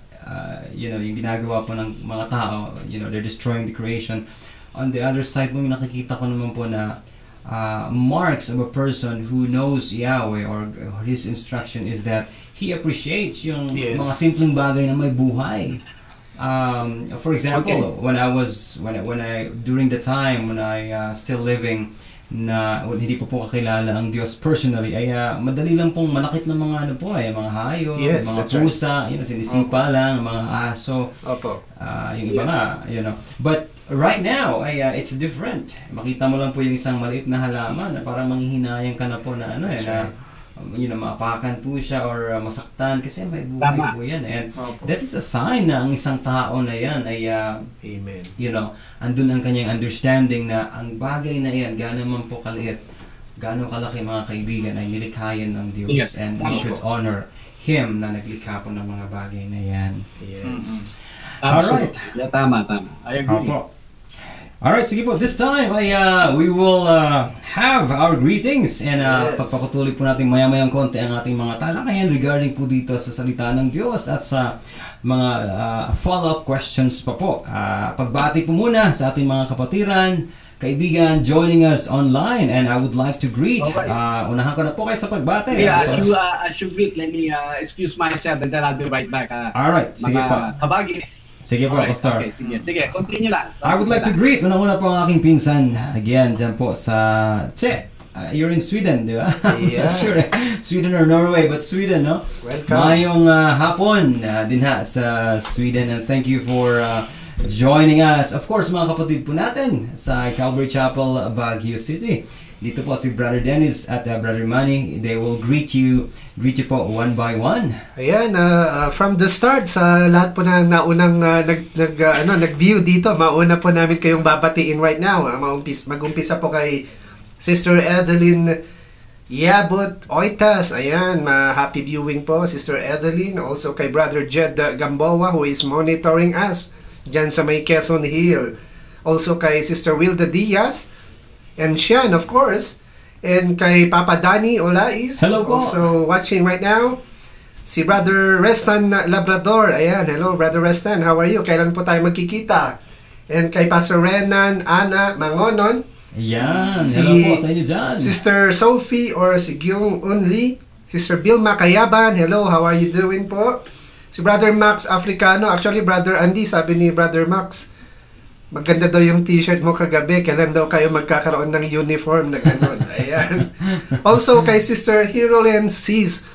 yung ginagawa po ng mga tao, they're destroying the creation. On the other side po, nakikita ko naman po na marks of a person who knows Yahweh or his instruction is that he appreciates yung mga simpleng bagay na may buhay. For example, when I during the time when I still living na hindi po kakilala ang Diyos personally, ay madali lang pong manakit ng mga mga hayop, mga pusa, sinisipa lang, mga aso. Yung iba nga, But right now, it's different. Makita mo lang po yung isang maliit na halaman na parang manghihinayang ka na po na maapakan po siya or masaktan kasi may buhay po yan. And that is a sign na ang isang tao na yan ay, andun ang kanyang understanding na ang bagay na yan, gaano man po kaliit, gaano kalaki mga kaibigan ay nilikhayan ng Diyos. And we should honor Him na naglikha po ng mga bagay na yan. Yes. Alright. Tama. I agree. Alright, sige po. This time, we will have our greetings and pagpapatuloy po natin maya-mayang konti ang ating mga talakayan regarding po dito sa salita ng Diyos at sa mga follow-up questions pa po. Pagbati po muna sa ating mga kapatiran, kaibigan joining us online, and I would like to greet. Unahan ko na po kayo sa pagbati. As you greet, let me excuse myself and then I'll be right back. Alright, sige po. Kabagis. Sige po, Pastor. Okay, sige, continue lang. I would like to greet, una-una po ang aking pinsan, again, dyan po sa you're in Sweden, di ba? Yeah. Sure. Sweden or Norway, but Sweden, no? Welcome. Mayong hapon din sa Sweden, and thank you for joining us. Of course, mga kapatid po natin sa Calvary Chapel, Baguio City. Dito po si Brother Dennis at Brother Manny. They will greet you po one by one. Ayan, from the start sa lahat po na naunang nag-view dito, mauna po namin kayong babatiin right now. Mag-umpisa po kay Sister Edeline Yabot Oitas. Ayan, happy viewing po, Sister Edeline. Also kay Brother Jed Gamboa who is monitoring us dyan sa may Quezon Hill. Also kay Sister Wilda Diaz. And Sian, of course. And kay Papa Danny Olais. Hello po. Also watching right now. Si Brother Restan Labrador. Ayan, hello Brother Restan. How are you? Kailan po tayo magkikita? And kay Pastor Renan, Ana, Mangonon. Yan, Si hello po sa inyo dyan. Sister Sophie or si Gyung Unli. Sister Bilma Kayaban, hello, how are you doing po? Si Brother Max Africano, actually Brother Andy, sabi ni Brother Max, maganda daw yung t-shirt mo kagabi, kailan daw kayo magkakaroon ng uniform na gano'n. Ayan. Also kay Sister Hirolen says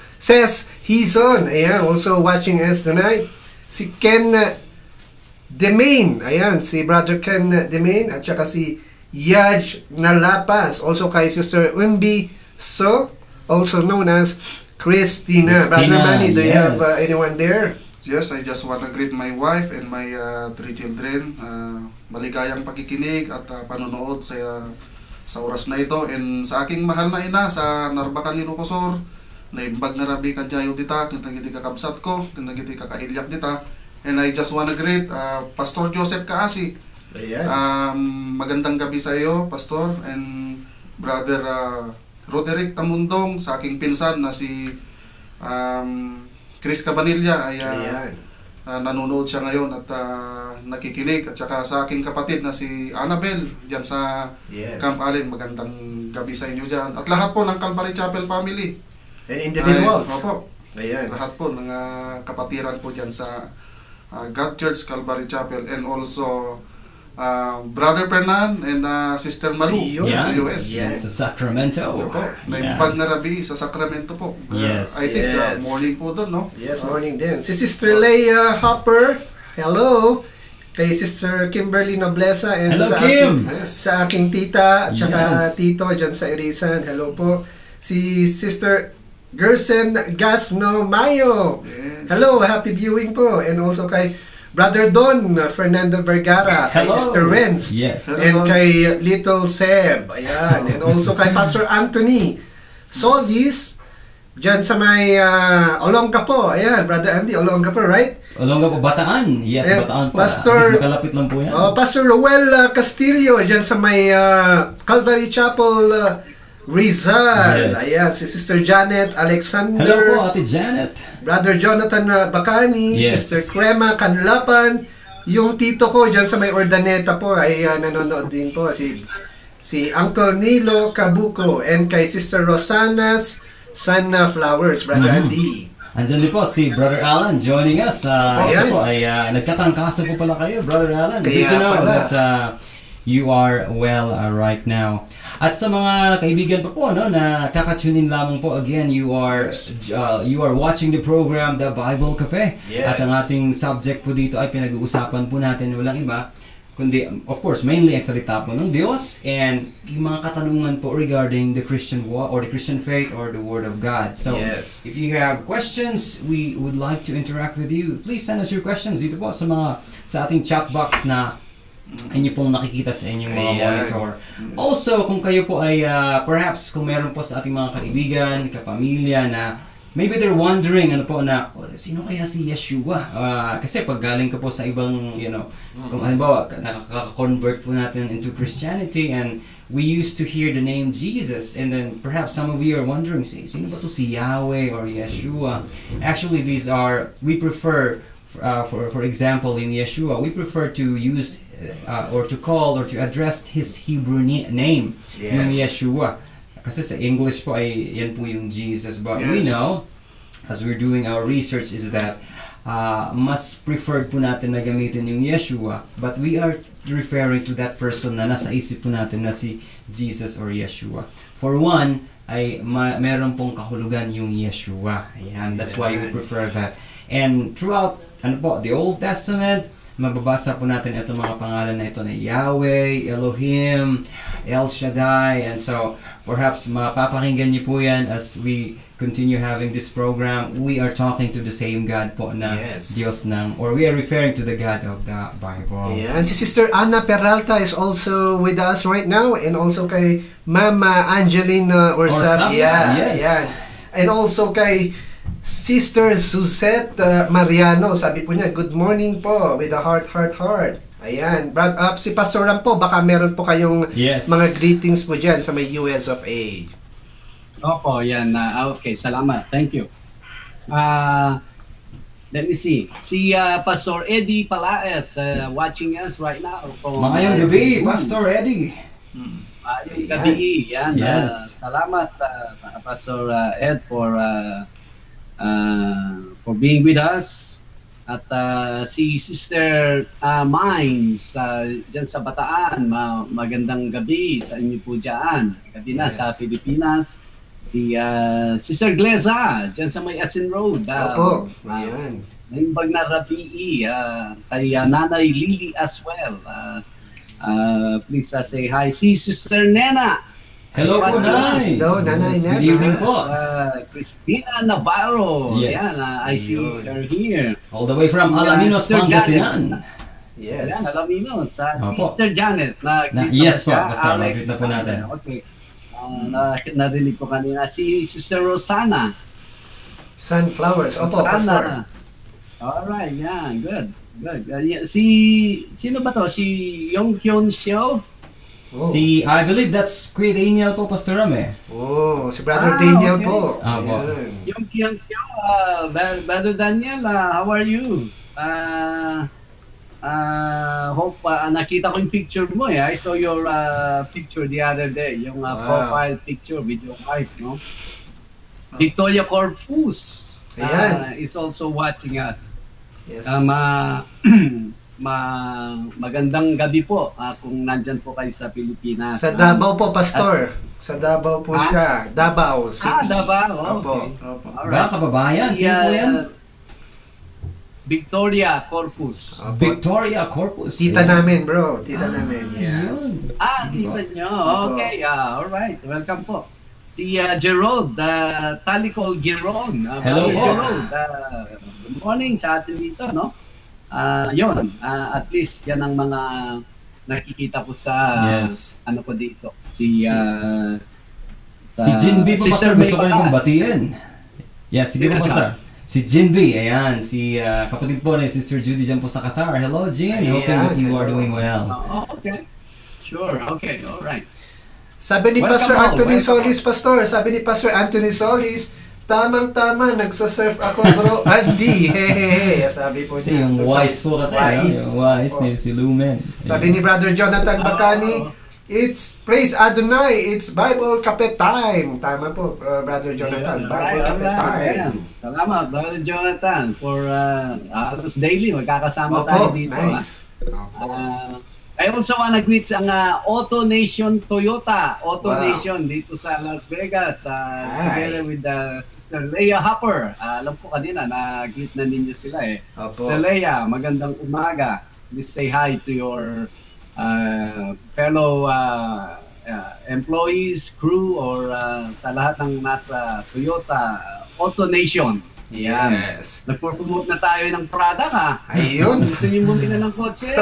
he's on. Ayan, also watching us tonight. Si Ken Demain, ayan, si Brother Ken Demain, at saka si Yaj Nalapas, also kay Sister Umbi So, also known as Christina. Brother Manny, do you have anyone there? Yes, I just want to greet my wife and my 3 children. Maligayang pakikinig at panonood sa oras na ito. And sa aking mahal na ina sa Narbacan, Ilocosur, na imbag na rabi kadyayo dita, kintang iti kakabsat ko, kintang iti kakailyak dita. And I just want to greet Pastor Joseph Kaasi. Magandang gabi sa iyo, Pastor, and Brother Roderick Tamundong, sa aking pinsan na si Chris Cabanilla ay nanonood siya ngayon at nakikinig, at saka sa aking kapatid na si Annabel diyan sa Camp Allen. Magandang gabi sa inyo diyan at lahat po ng Calvary Chapel family And individuals. Opo. Lahat po ng kapatiran po diyan sa God Church Calvary Chapel, and also Brother Fernan and Sister Malu sa US. Yes, sa Sacramento. Opo, naimbag na rabi sa Sacramento po. Yes. I think morning po doon, no? Yes, morning din. Si Sister Leia Hopper, hello. Kay Sister Kimberly Noblesa and Hello, sa Kim. sa aking tita at saka Yes. tito dyan sa Irisan. Hello po. Si Sister Gerson Gasno Mayo. Yes. Hello, happy viewing po. And also kay Brother Don Fernando Vergara, kay Hello. Sister Renz, Yes. and kay Little Seb. Ayan. And also kay Pastor Anthony Solis, dyan sa may Olongapo. Ayan, Brother Andy, Olongapo, right? Olongapo, Bataan. Yes, Bataan po. Pastor- Makalapit lang po yan. Pastor Roel Castillo, dyan sa may Calvary Chapel, Rizal. Yes. Ayan, si Sister Janet Alexander. Hello po, Ate Janet. Brother Jonathan Bacani, Yes. Sister Crema Canlapan, yung tito ko dyan sa may Ordaneta po ay nanonood din po, si Uncle Nilo Cabuco, and kay Sister Rosana's Sunflowers, Brother Andy. Andyan din po si Brother Alan joining us. Ayan. Ito po ay nagkatangkasa po pala kayo, Brother Alan. Kaya Good to know pala. that you are well right now. At sa mga kaibigan pa po no, na kakatunin lamang po, again, you are watching the program The Bible Cafe. Yes. At ang ating subject po dito ay pinag-uusapan po natin walang iba kundi, of course, mainly ang salita po ng Diyos and yung mga katanungan po regarding the Christian walk or the Christian faith or the Word of God. So, Yes. if you have questions, we would like to interact with you. Please send us your questions dito po sa ating chat box na inyo pong nakikita sa inyong mga monitor. Also, kung kayo po ay perhaps kung meron po sa ating mga kaibigan, kapamilya na maybe they're wondering sino kaya si Yeshua? Kasi pag galing ka po sa ibang, kung halimbawa nakaka-convert po natin into Christianity and we used to hear the name Jesus, and then perhaps some of you are wondering, sino ba to si Yahweh or Yeshua? Actually, we prefer for example, in Yeshua, we prefer to use or to call or to address his Hebrew name, yung Yeshua. Kasi sa English po ay yan po yung Jesus. But we know, as we're doing our research, is that mas preferred po natin na gamitin yung Yeshua, but we are referring to that person na nasa isip po natin na si Jesus or Yeshua. For one, ay meron pong kahulugan yung Yeshua. Ayan, that's why we prefer that. And throughout the Old Testament, mababasa po natin itong mga pangalan na ito na Yahweh, Elohim, El Shaddai, and so perhaps mapapakinggan niyo po yan as we continue having this program. We are talking to the same God po na Diyos or we are referring to the God of the Bible. Yeah. And si Sister Ana Peralta is also with us right now, and also kay Mama Angelina Orsab. Yes. And also kay Sister Suzette Mariano, sabi po niya, good morning po, with a heart. Ayan. Si Pastor Ram po, baka meron po kayong Yes. mga greetings po dyan sa may US of A. Opo, yan. Okay, salamat. Thank you. Let me see. Si Pastor Eddie Palaes watching us right now. Mayong gabi, Pastor Eddie. Mayong gabi. Yan. Yes. Salamat, Pastor Ed, for being with us. At si Sister Mines dyan sa Bataan, magandang gabi sa inyo po dyan. Gabi na sa Pilipinas. Si Sister Gleza dyan sa may Asin Road. Opo. Ayan. Naimbag na Rabii. Kay Nanay Lily as well. Please say hi. Si Sister Nena. Hello po, Nay. Hello, Nanay Nena. Good evening po. Christina Navarro. Yes. Yan, I see her here. All the way from Alaminos, Sister Pangasinan. Yan, Yes. Alaminos. Opo. Sister Janet. Yes po, siya. Pastor. Alex. Mag-greet na po natin. Okay. Narinig ko kanina. Si Sister Rosana. Sunflowers. Opo, Pastor. Alright, yan. Good. Good. Sino ba to? Si Yong Kyun Xiao? Oh. I believe that's Kuya Daniel po, Pastor Ram eh. Oh, si Brother Daniel okay. po. Opo. Ayan. Yung Kyung Xiao, Brother Daniel, how are you? Hope nakita ko yung picture mo eh. I saw your picture the other day, yung profile picture with your wife, no? Victoria Corpus Ayan. is also watching us. Yes. Magandang gabi po kung nandyan po kayo sa Pilipinas. Sa Davao po, Pastor. Sa Davao po siya. Davao City. Davao. Opo. Okay. Opo. Ba, Alright. kababayan? Sino po yan? Victoria Corpus. Opo. Victoria Corpus. Tita namin, bro. Tita namin. Yes. Yun. Tita nyo. Okay, alright. Welcome po. Si Gerald Talicol Giron. Hello po. Gerald. Good morning sa atin dito, no? Yun. At least yan ang mga nakikita ko sa Yes. ano ko dito. Si Jinbi po, Pastor. Gusto ko yung batiin. Yes, sige po, Sino siya? Pastor. Si Jinbi, ayan. Si kapatid po ni Sister Judy dyan po sa Qatar. Hello, Jin. Hoping that you are doing well. Okay. Sure. Okay. Alright. Sabi ni Welcome Pastor home, Anthony welcome Solis, Pastor. Sabi ni Pastor Anthony Solis, tamang-tama, nagsasurf ako, bro. Andy, hehehe. Sabi po Kasi niya. yung wise po kasi. Wise. Yung wise Opo. ni si Lumen. Sabi ni Brother Jonathan Bacani, it's praise Adonai, it's Bible Cafe time. Tama po, Brother Jonathan, Bible Cafe time. Ayan. Salamat, Brother Jonathan, for halos daily, magkakasama tayo Opo, dito. nice. I also wanna greet ang Auto Nation Toyota, Auto Wow. Nation dito sa Las Vegas, Hi. together with Sister Leia Hopper. Alam ko kanina, na-greet na ninyo sila eh. Opo. Sister Leia, magandang umaga. Please say hi to your fellow employees, crew, or sa lahat ng nasa Toyota Auto Nation. Yan. Yes. Nagpo-promote na tayo ng product Ayun. Gusto niyo bumili ng kotse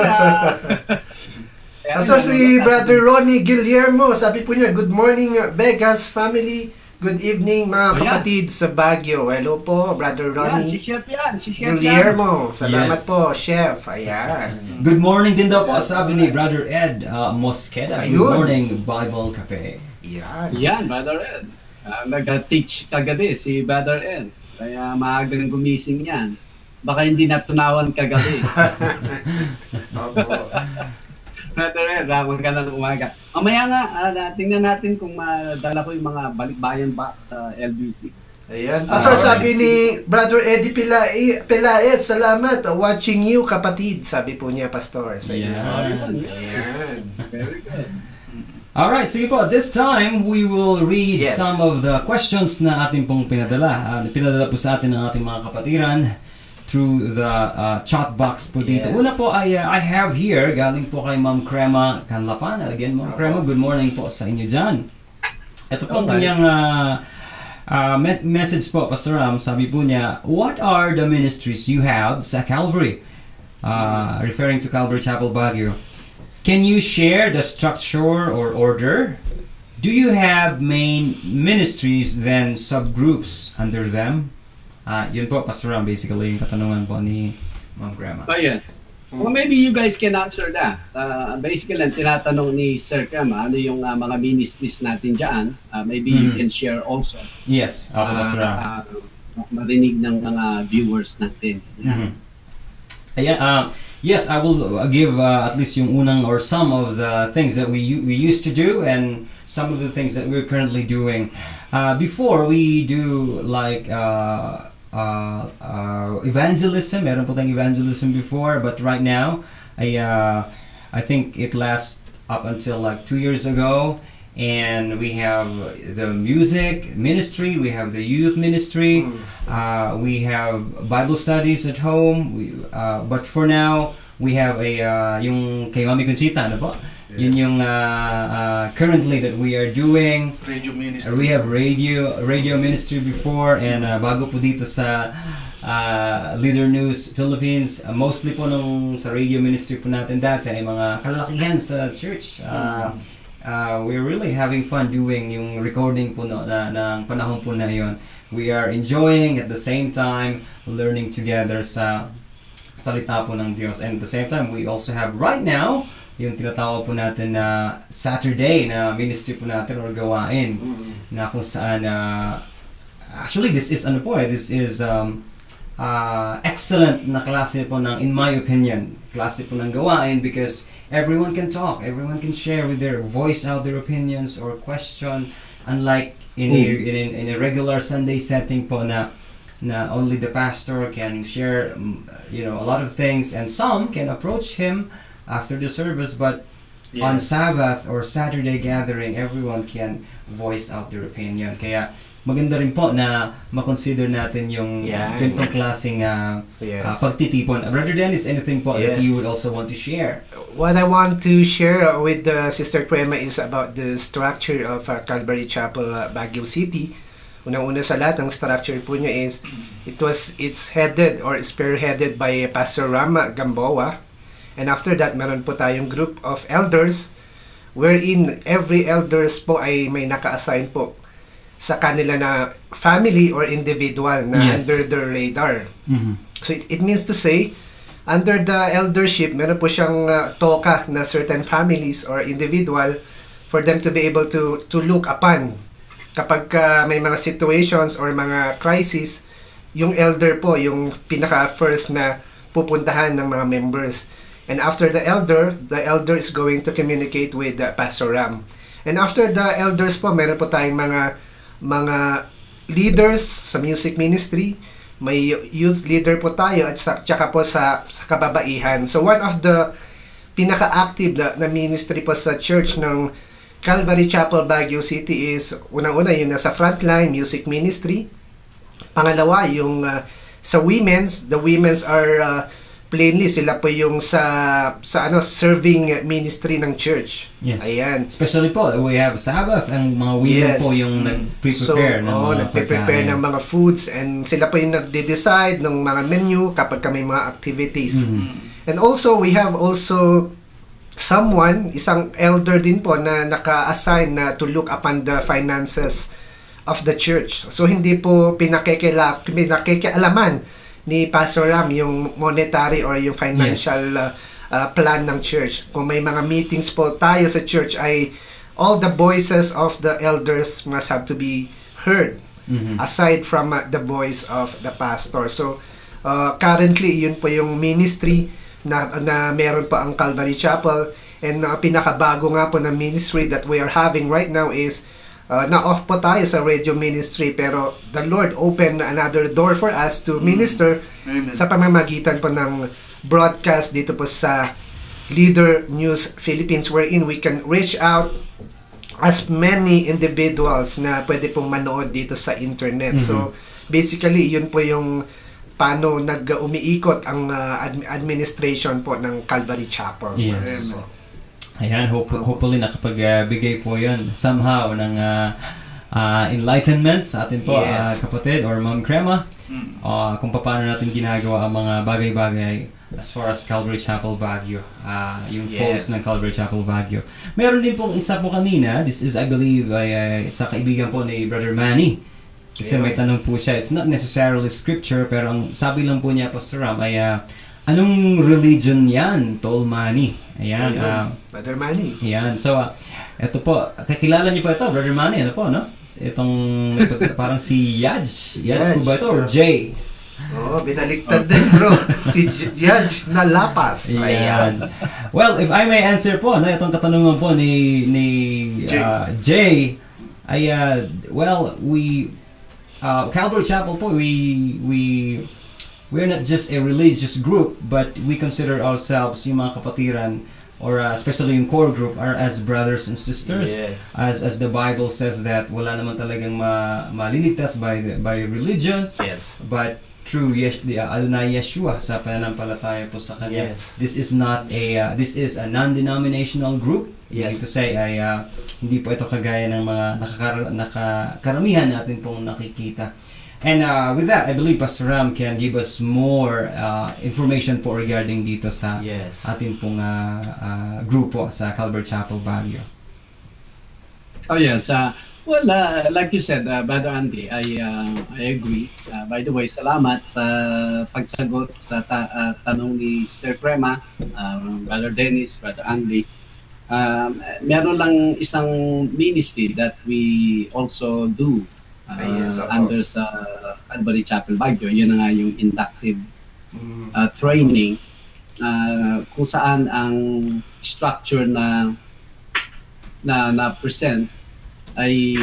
Pastor, si Brother Ronnie Guillermo, sabi po niya, good morning Vegas family, good evening mga kapatid sa Baguio. Hello po, Brother Yan, Ronnie si Chef yan. Si Chef yan. Guillermo. Salamat Yes. po, Chef. Ayan. Good morning din daw po, sabi ni Brother Ed Mosqueda. Good Ayun. morning, Bible Cafe. Yan. Yan, Brother Ed. Nag-teach kagabi si Brother Ed. Kaya maagang gumising yan. Baka hindi natunawan kagabi. Opo. Brother Ed, magandang umaga. Mamaya nga, tingnan natin kung madala ko yung mga balikbayan ba sa LBC. Ayan. Pastor, Alright. sabi ni Brother Eddie Pelaez, salamat. Watching you, kapatid. Sabi po niya, Pastor. Sa inyo. Yan. Ayan. Very good. Alright, sige po. This time, we will read Yes. some of the questions na ating pong pinadala. Pinadala po sa atin ng ating mga kapatiran through the chat box po dito. Yes. Una po ay I have here, galing po kay Ma'am Crema Canlapan. Again, Ma'am Crema, good morning po sa inyo dyan. Ito po ang kanyang message po, Pastor Ram. Sabi po niya, what are the ministries you have sa Calvary? Referring to Calvary Chapel Baguio. Can you share the structure or order? Do you have main ministries then subgroups under them? Yun po, Pastor Ram, basically yung katanungan po ni Ma'am Grandma. So, yan. Well, maybe you guys can answer that. Basically, ang tinatanong ni Sir Cam, ano yung mga ministries natin dyan. Maybe you can share also. Yes, Pastor Ram. Marinig ng mga viewers natin. Ayan, yes, I will give at least yung unang or some of the things that we used to do and some of the things that we're currently doing. Before we do like evangelism, meron po tayong evangelism before, but right now, I think it lasts up until like 2 years ago, and we have the music ministry, we have the youth ministry, we have Bible studies at home, but for now, we have yung kay Mami Conchita, ano po? Yun yung currently that we are doing. Radio ministry. We have radio ministry before, and bago po dito sa Leader News Philippines, mostly po nung sa radio ministry po natin dati ay mga kalalakihan sa church. We're really having fun doing yung recording po ng panahon po na yun. We are enjoying at the same time learning together sa salita po ng Diyos, and at the same time we also have right now yung tinatawag po natin na Saturday na ministry po natin or gawain na kung saan actually this is excellent na klase po ng, in my opinion, klase po ng gawain, because everyone can talk, everyone can share with their voice out their opinions or question, unlike in a regular Sunday setting po na only the pastor can share a lot of things, and some can approach him after the service, but on Sabbath or Saturday gathering, everyone can voice out their opinion. Kaya maganda rin po na makonsider natin yung ganitong klaseng pagtitipon. Brother Dennis, anything po that you would also want to share? What I want to share with Sister Crema is about the structure of Calvary Chapel, Baguio City. Unang-una sa lahat, ang structure po niya is it's headed or spearheaded by Pastor Ram Gamboa. And after that, meron po tayong group of elders wherein every elders po ay may naka-assign po sa kanila na family or individual na under their radar. So it means to say, under the eldership, meron po siyang toka na certain families or individual for them to be able to look upon. Kapag may mga situations or mga crisis, yung elder po, yung pinaka-first na pupuntahan ng mga members. And after the elder is going to communicate with Pastor Ram. And after the elders po, meron po tayong mga leaders sa music ministry. May youth leader po tayo at tsaka po sa kababaihan. So one of the pinaka-active na ministry po sa church ng Calvary Chapel, Baguio City is unang-una yung nasa frontline music ministry. Pangalawa, yung sa women's, the women's are plainly sila po yung sa serving ministry ng church. Yes. Ayan. Especially po, we have Sabbath, and mga women po yung nagpe-prepare ng mga nagpe-prepare ng mga foods, and sila po yung nagde-decide ng mga menu kapag may mga activities. And also, we have also isang elder din po na naka-assign na to look upon the finances of the church. So, hindi po pinakikialaman ni Pastor Ram yung monetary or yung financial plan ng church. Kung may mga meetings po tayo sa church, ay all the voices of the elders must have to be heard aside from the voice of the pastor. So currently yun po yung ministry na meron pa ang Calvary Chapel, and pinakabago nga po na ministry that we are having right now is na-off po tayo sa radio ministry, pero the Lord opened another door for us to minister sa pamamagitan po ng broadcast dito po sa Leader News Philippines, wherein we can reach out as many individuals na pwede pong manood dito sa internet. So basically, yun po yung paano umiikot ang administration po ng Calvary Chapel. Yes. Ayan, hopefully nakapagbigay po yun somehow ng enlightenment sa atin po, kapatid or Ma'am Crema, kung paano natin ginagawa ang mga bagay-bagay as far as Calvary Chapel Baguio, yung folks ng Calvary Chapel Baguio. Meron din pong isa po kanina, this is I believe sa kaibigan po ni Brother Manny, kasi may tanong po siya. It's not necessarily scripture, pero ang sabi lang po niya, Pastor Ram, ay anong religion yan, Tol Manny? Ayan. Brother Manny. Ayan. So, ito po, kakilala niyo po ito, Brother Manny, ano po, no? Itong parang si Yaj. Yaj po ba ito or Jay? Oo, binaliktad din bro. Si Yaj na Lapas. Ayan. Well, if I may answer po, no, itong katanungan po ni Jay, ay, well, Calvary Chapel po, we're not just a religious group, but we consider ourselves, yung mga kapatiran, or especially yung core group, are as brothers and sisters. Yes. As the Bible says that wala naman talagang maliligtas by religion, Yes. but through Adonai Yeshua sa pananampalataya po sa Kanya. Yes. This is a non-denominational group. Yes. Meaning to say ay hindi po ito kagaya ng mga karamihan natin pong nakikita. And with that, I believe Pastor Ram can give us more information po regarding dito sa Yes. ating pong grupo sa Calvary Chapel, Baguio. Oh yes, well, like you said, Brother Andy, I agree. By the way, salamat sa pagsagot sa tanong ni Sir Crema, Brother Dennis, Brother Andy. Meron lang isang ministry that we also do under sa Calvary Chapel Baguio. Yun na nga yung inductive training kung saan ang structure na present ay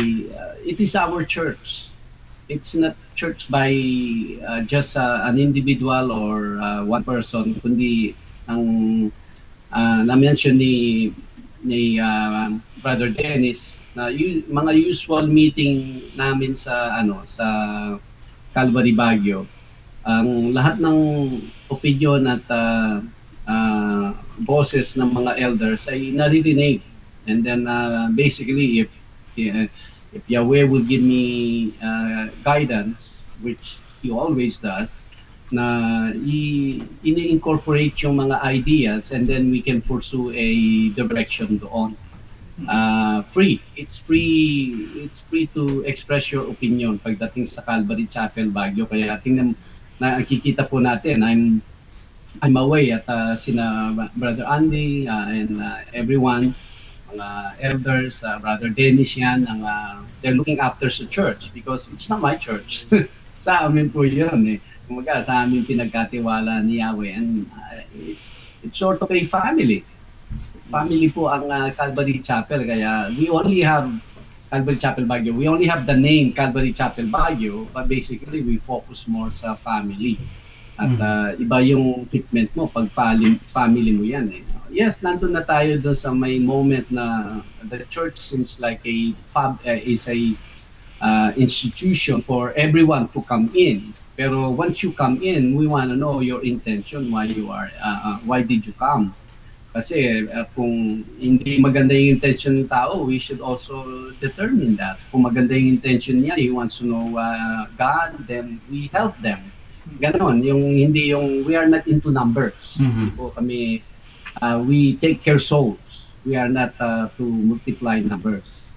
it is our church. It's not church by just an individual or one person, kundi ang na-mention ni Brother Dennis na mga usual meeting namin sa Calvary Baguio, ang lahat ng opinion at boses ng mga elders ay naririnig. And then basically if Yahweh will give me guidance, which He always does, na ini-incorporate yung mga ideas, and then we can pursue a direction doon. It's free to express your opinion pagdating sa Calvary Chapel Baguio. Kaya tingnan, nakikita po natin, I'm away at sina Brother Andy and everyone, mga elders, Brother Dennis yan, they're looking after sa church because it's not my church. Sa amin po yun eh. Kumaga, sa amin pinagkatiwala ni Yahweh, and it's sort of a family. Family po ang Calvary Chapel, kaya we only have Calvary Chapel Baguio. We only have the name Calvary Chapel Baguio, but basically we focus more sa family. At iba yung treatment mo pag family mo yan eh. Yes, nandun na tayo doon sa may moment na the church seems like is a institution for everyone to come in. Pero once you come in, we want to know your intention, why did you come? Kasi kung hindi maganda yung intention ng tao, we should also determine that. Kung maganda yung intention niya, he wants to know God, then we help them. Ganon, we are not into numbers. Hindi po kami, we take care souls. We are not to multiply numbers.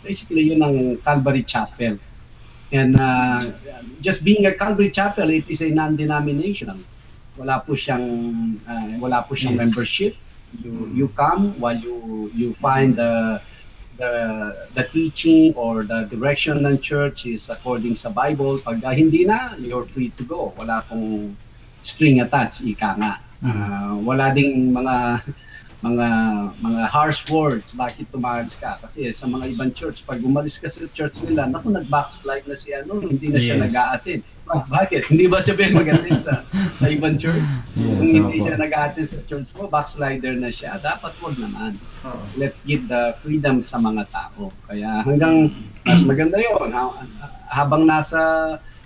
Basically, yun ang Calvary Chapel. And just being a Calvary Chapel, it is a non-denominational. Wala po siyang Yes. membership. You come while you find the teaching or the direction ng church is according sa Bible. Pag hindi na, you're free to go. Wala pong string attached, ika nga. Wala ding mga harsh words, bakit tumakas ka? Kasi sa mga ibang church, pag umalis ka sa church nila, naku, nag-backslide na si hindi na siya nag-a-attend. Bakit? Hindi ba siya mag-attend sa ibang church? Kung hindi siya nag-a-attend sa church mo, backslider na siya. Dapat wag naman. Let's give the freedom sa mga tao. Kaya hanggang mas maganda yun. Habang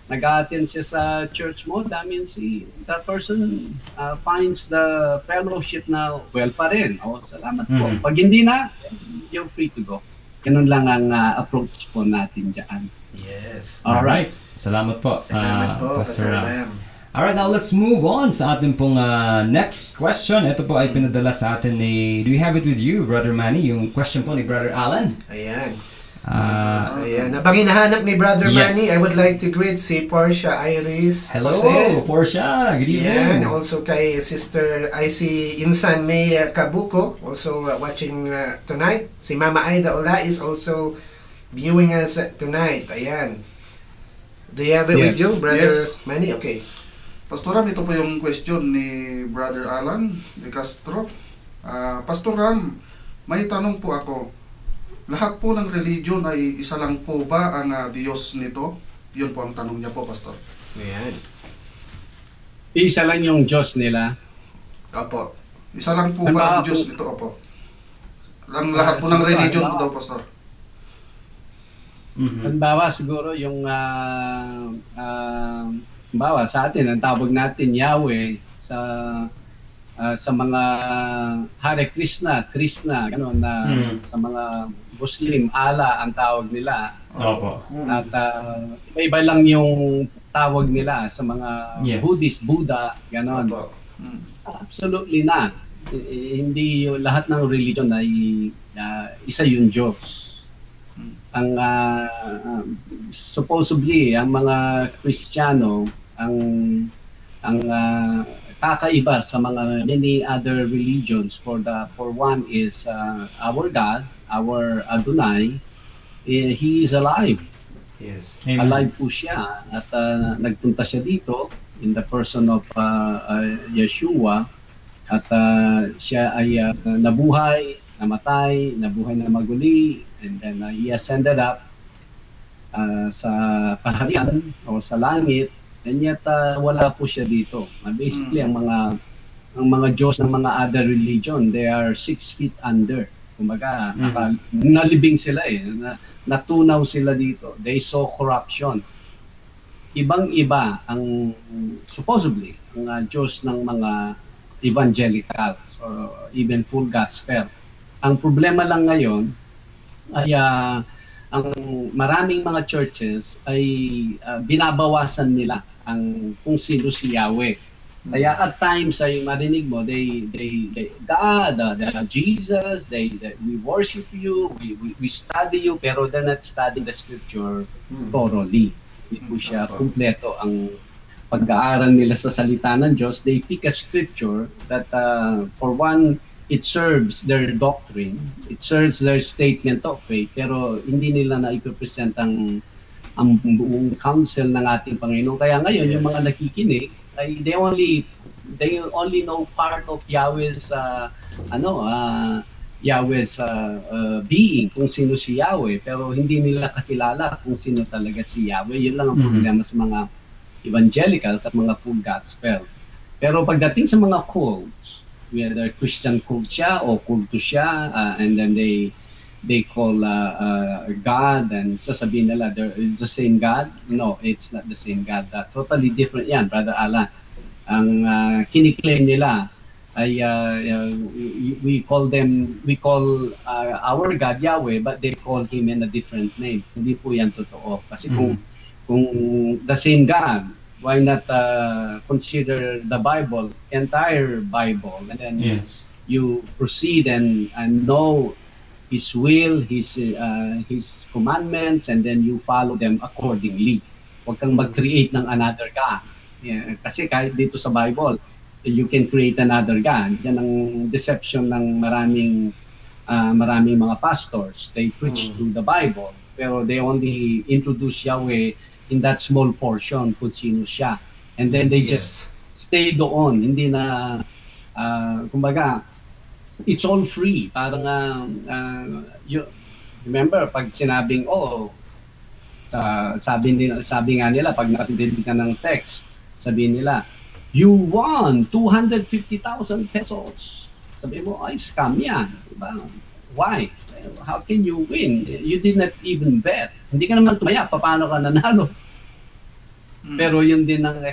nag-a-attend siya sa church mo, that means that person finds the fellowship na well pa rin. Salamat po. Pag hindi na, you're free to go. Ganun lang ang approach po natin dyan. Yes. Alright. Salamat po, Pastor Ram. Alright, now let's move on sa ating pong next question. Ito po ay pinadala sa atin ni, do you have it with you, Brother Manny? Yung question po ni Brother Alan. Ayan. Ayan. Habang hinahanap ni Brother Yes. Manny, I would like to greet si Portia Iris. Hello, Jose. Portia. Good Yan. evening. Also kay Sister IC Insan May Kabuko, also watching tonight. Si Mama Aida Ola is also viewing us tonight. Ayan. Do you have it with Yes. you, Brother Yes. Manny? Okay. Pastor Ram, ito po yung question ni Brother Alan de Castro. Pastor Ram, may tanong po ako. Lahat po ng religion ay isa lang po ba ang Diyos nito? Yun po ang tanong niya po, Pastor. Ayan. Isa lang yung Diyos nila. Opo. Isa lang po Ano ba ang po? Diyos nito? Opo. Lahat po ng religion po daw, Pastor. Mhm. Halimbawa siguro yung halimbawa sa atin ang tawag natin Yahweh sa mga Hare Krishna, gano'n na sa mga Muslim, Allah ang tawag nila. Opo. At iba-iba lang yung tawag nila sa mga Yes. Buddhist, Buddha, gano'n. Opo. Absolutely not. Hindi yung lahat ng religion ay isa yung Diyos. Ang supposedly ang mga Kristiyano ang kakaiba sa mga many other religions for one is our God, our Adonai, he is alive. Yes. Amen. Alive po siya at nagpunta siya dito in the person of Yeshua at siya ay nabuhay, namatay, nabuhay na maguli, and then he ascended up sa kaharian o sa langit, and yet wala po siya dito. Basically ang mga Diyos ng mga other religion, they are 6 feet under. Kumbaga, nalibing sila natunaw sila dito. They saw corruption. Ibang-iba ang supposedly ang Diyos ng mga evangelicals or even full gospel. Ang problema lang ngayon ay ang maraming mga churches ay binabawasan nila ang kung sino si Yahweh. Kaya at times ay marinig mo, they God, Jesus, we worship you, we study you, pero they're not studying the scripture thoroughly. Hindi po siya kumpleto ang pag-aaral nila sa salita ng Diyos. They pick a scripture that for one, it serves their doctrine, it serves their statement of faith, pero hindi nila na ipipresent ang buong counsel ng ating Panginoon. Kaya ngayon, yung mga nakikinig, ay they only know part of Yahweh's Yahweh's being, kung sino si Yahweh, pero hindi nila kakilala kung sino talaga si Yahweh. Yun lang ang problema sa mga evangelicals at mga full gospel. Pero pagdating sa mga cults, whether Christian cult siya o kulto siya, and then they call God, and sasabihin nila it's the same God. No, it's not the same God. Totally different yan, Brother Alan. Ang kiniklaim nila ay we call our God Yahweh, but they call Him in a different name. Hindi po yan totoo. Kasi kung the same God, why not consider the Bible, entire Bible, and then you proceed and know His will, His commandments, and then you follow them accordingly. Huwag kang mag-create ng another God. Kasi kahit dito sa Bible, you can create another God. Yan ang deception ng maraming mga pastors. They preach through the Bible, pero they only introduce Yahweh in that small portion kung sino siya. And then they just stay doon. Hindi na, kumbaga, it's all free. Parang, remember, pag sinabing, sabi nga nila, pag narinig ka ng text, sabi nila, you won 250,000 pesos. Sabi mo, ay, scam yan. Diba? Why? How can you win? You did not even bet. Hindi ka naman tumaya, paano ka nanalo? Pero yun din ang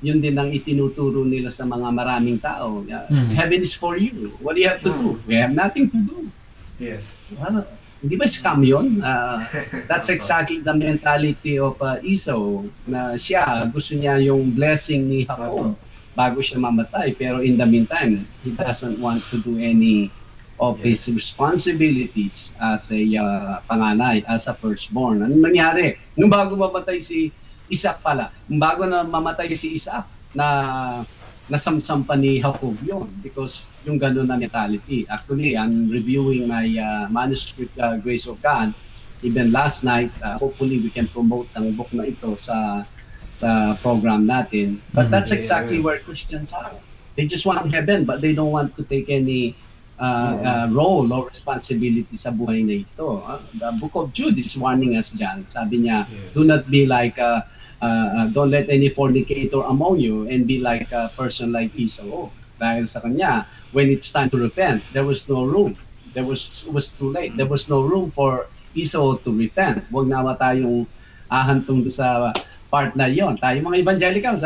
yun din ang itinuturo nila sa mga maraming tao. Heaven is for you. What do you have to do? We have nothing to do. Yes. Hindi ba scam yun? That's exactly the mentality of Esau, na siya, gusto niya yung blessing ni Jacob bago siya mamatay. Pero in the meantime, he doesn't want to do any of his responsibilities as a panganay, as a firstborn. Ano nangyari? Nung bago mamatay si Isaac pala, nung bago na mamatay si Isaac, na nasamsam pa ni Jacob yun because yung gano'n na mentality. Actually, I'm reviewing my manuscript, Grace of God, even last night. Hopefully, we can promote ang book na ito sa program natin. But that's exactly where Christians are. They just want heaven, but they don't want to take any role or responsibility sa buhay na ito. The Book of Jude is warning us dyan. Sabi niya, do not be like, don't let any fornicator among you and be like a person like Esau. Dahil sa kanya, when it's time to repent, there was no room. It was too late. There was no room for Esau to repent. Huwag nawa tayong ahantong sa part na yon. Tayo mga evangelicals,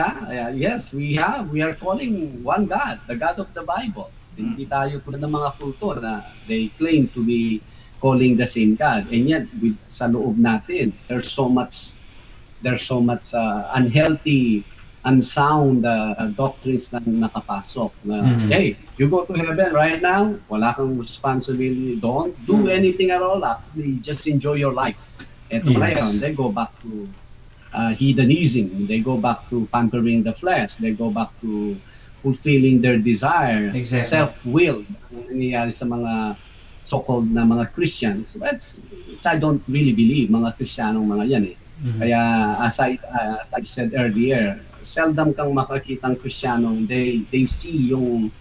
yes, we are calling one God, the God of the Bible. Hindi tayo tulad ng mga kulto na they claim to be calling the same God. And yet, sa loob natin, there's so much unhealthy, unsound doctrines na nakapasok. Hey, you go to heaven right now, wala kang responsibility, don't do anything at all. Actually, just enjoy your life. And ngayon, they go back to hedonism. They go back to pampering the flesh. They go back to fulfilling their desire, self-will, ang nangyayari sa mga so-called na mga Christians. Which I don't really believe, mga Kristiyanong mga yan eh. Kaya as I said earlier, seldom kang makakitang Kristiyanong they see yung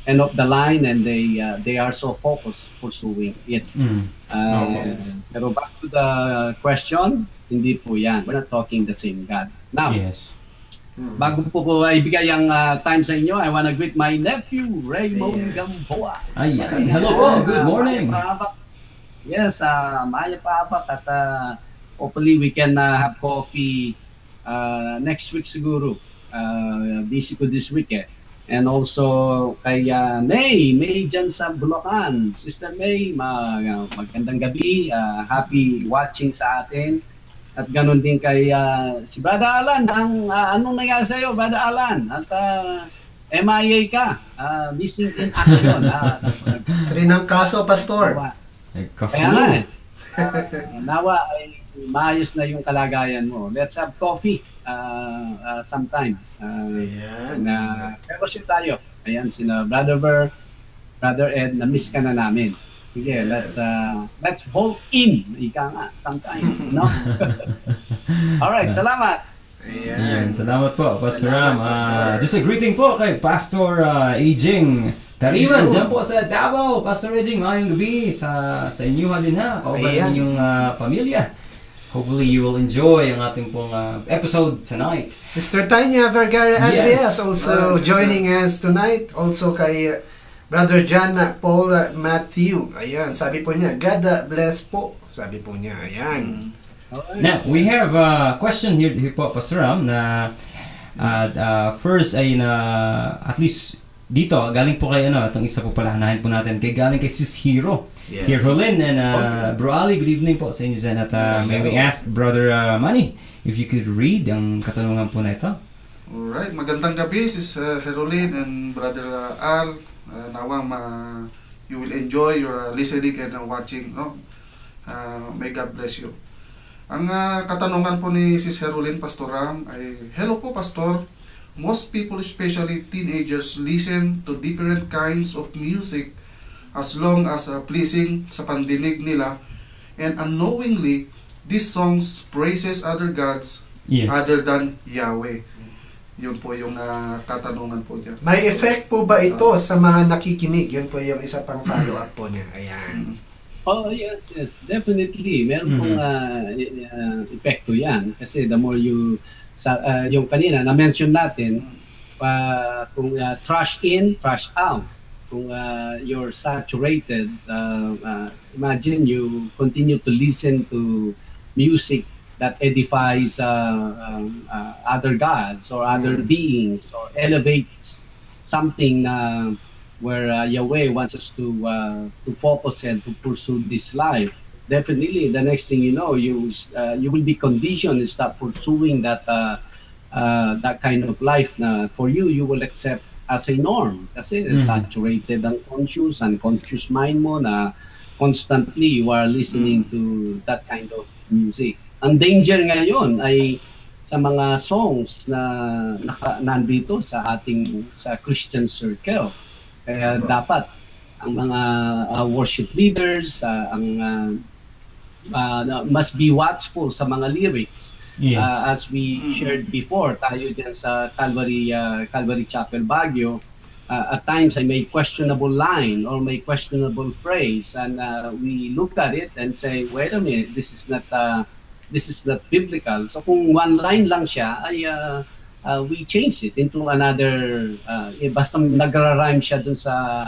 end of the line and they are so focused pursuing it. Pero back to the question, hindi po yan. We're not talking the same God. Now, bago po ko ibigay ang time sa inyo, I wanna greet my nephew, Raymond Gamboa. Hello po, good morning. Yes, Maya Paabak at hopefully we can have coffee next week siguro. Busy ko this week eh. And also kay May dyan sa Bulacan. Sister May, magandang gabi. Happy watching sa atin. At ganun din kay si Brother Alan. Anong nangyari sa iyo, Brother Alan? At MIA ka. Missing in action. Trinang kaso, Pastor. Kaya nga eh. Nawa ay maayos na yung kalagayan mo. Let's have coffee sometime. Fellowship tayo. Ayan, sina Brother Ver, Brother Ed, na-miss ka na namin. Sige, let's hold in. Ika nga, sometime, no? Alright, salamat. Ayan, salamat po, Pastor Ram. Just a greeting po kay Pastor Aging Tariman, dyan po sa Davao. Pastor Aging, maayong gabi sa inyo din ha, kauban ninyong pamilya. Hopefully you will enjoy ang ating pong episode tonight. Sister Tanya Vergara Andreas also joining us tonight. Also kay Brother John Paul Matthew. Ayan, sabi po niya, God bless po. Sabi po niya, ayan. Now, we have a question here po, Pastor Ram, na first ay at least dito, galing po kay itong isa po pala, hanahin po natin, galing kay Sis Hero. Here, Rolin and Bro Ali, good evening po sa inyo dyan. At may we ask Brother Manny if you could read ang katanungan po na ito. Alright, magandang gabi, Sis Herolin and Brother Al. Nawang you will enjoy your listening and watching. No? May God bless you. Ang katanungan po ni Sis Herolin, Pastor Ram, ay, hello po, Pastor. Most people, especially teenagers, listen to different kinds of music as long as pleasing sa pandinig nila, and unknowingly, these songs praises other gods other than Yahweh. Yun po yung katanungan po niya. May effect po ba ito sa mga nakikinig? Yun po yung isa pang follow-up po niya. Ayan. Oh, yes. Definitely. Meron pong epekto yan. Kasi the more you, yung kanina, na-mention natin, kung trash in, trash out. Kung you're saturated, imagine you continue to listen to music that edifies other gods or other beings or elevates something where Yahweh wants us to focus and to pursue this life. Definitely, the next thing you know, you will be conditioned to stop pursuing that kind of life. For you will accept as a norm. Kasi saturated ang unconscious mind mo na constantly you are listening to that kind of music. Ang danger ngayon ay sa mga songs na nandito sa Christian circle. Kaya dapat ang mga worship leaders must be watchful sa mga lyrics. Yes. As we shared before, tayo dyan sa Calvary Chapel Baguio, at times I may questionable line or may questionable phrase, and we look at it and say, wait a minute, this is not biblical. So kung one line lang siya, ay we change it into another, basta nagra-rhyme siya dun sa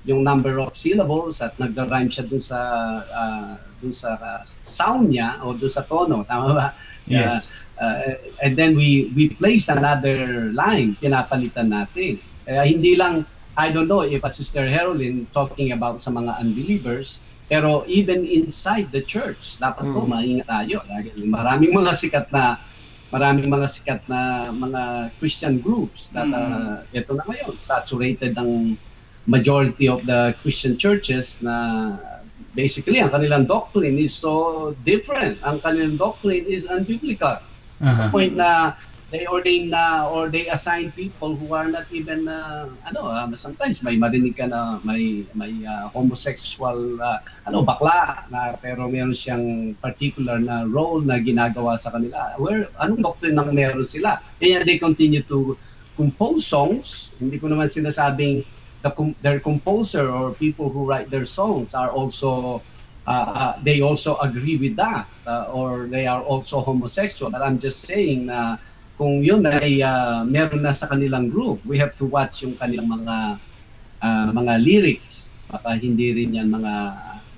yung number of syllables at nagra-rhyme siya dun sa sound niya o dun sa tono, tama ba? Yes. And then we place another line, pinapalitan natin. Kaya hindi lang, I don't know if Sister Herolyn talking about sa mga unbelievers, pero even inside the church, dapat po maingat tayo. Maraming mga sikat na mga Christian groups that ito na ngayon, saturated ang majority of the Christian churches na basically ang kanilang doctrine is so different. Ang kanilang doctrine is unbiblical. To the point na they ordain or they assign people who are not even sometimes may marinig ka na may homosexual bakla na pero meron siyang particular na role na ginagawa sa kanila. Anong doctrine nang meron sila? Kaya they continue to compose songs. Hindi ko naman sinasabing their composer or people who write their songs are also they also agree with that or they are also homosexual. But I'm just saying na kung yun ay meron na sa kanilang group, we have to watch yung kanilang mga lyrics. Baka hindi rin yan mga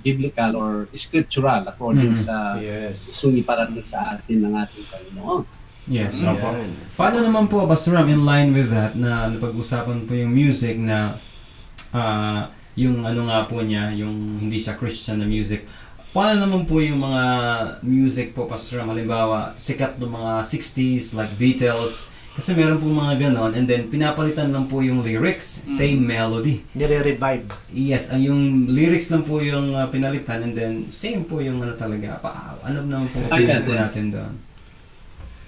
biblical or scriptural according sa sumiparating sa atin ng ating Panginoon. Yes. Paano naman po, Pastor Ram, in line with that na napag-usapan po yung music na yung nga po niya, yung hindi siya Christian na music. Paano naman po yung mga music po, Pastor Ram? Halimbawa, sikat ng mga 60s like Beatles. Kasi meron po mga ganon and then pinapalitan lang po yung lyrics, same melody. Nire-revive. Yes, yung lyrics lang po yung pinalitan and then same po yung talaga. Ano naman po natin doon?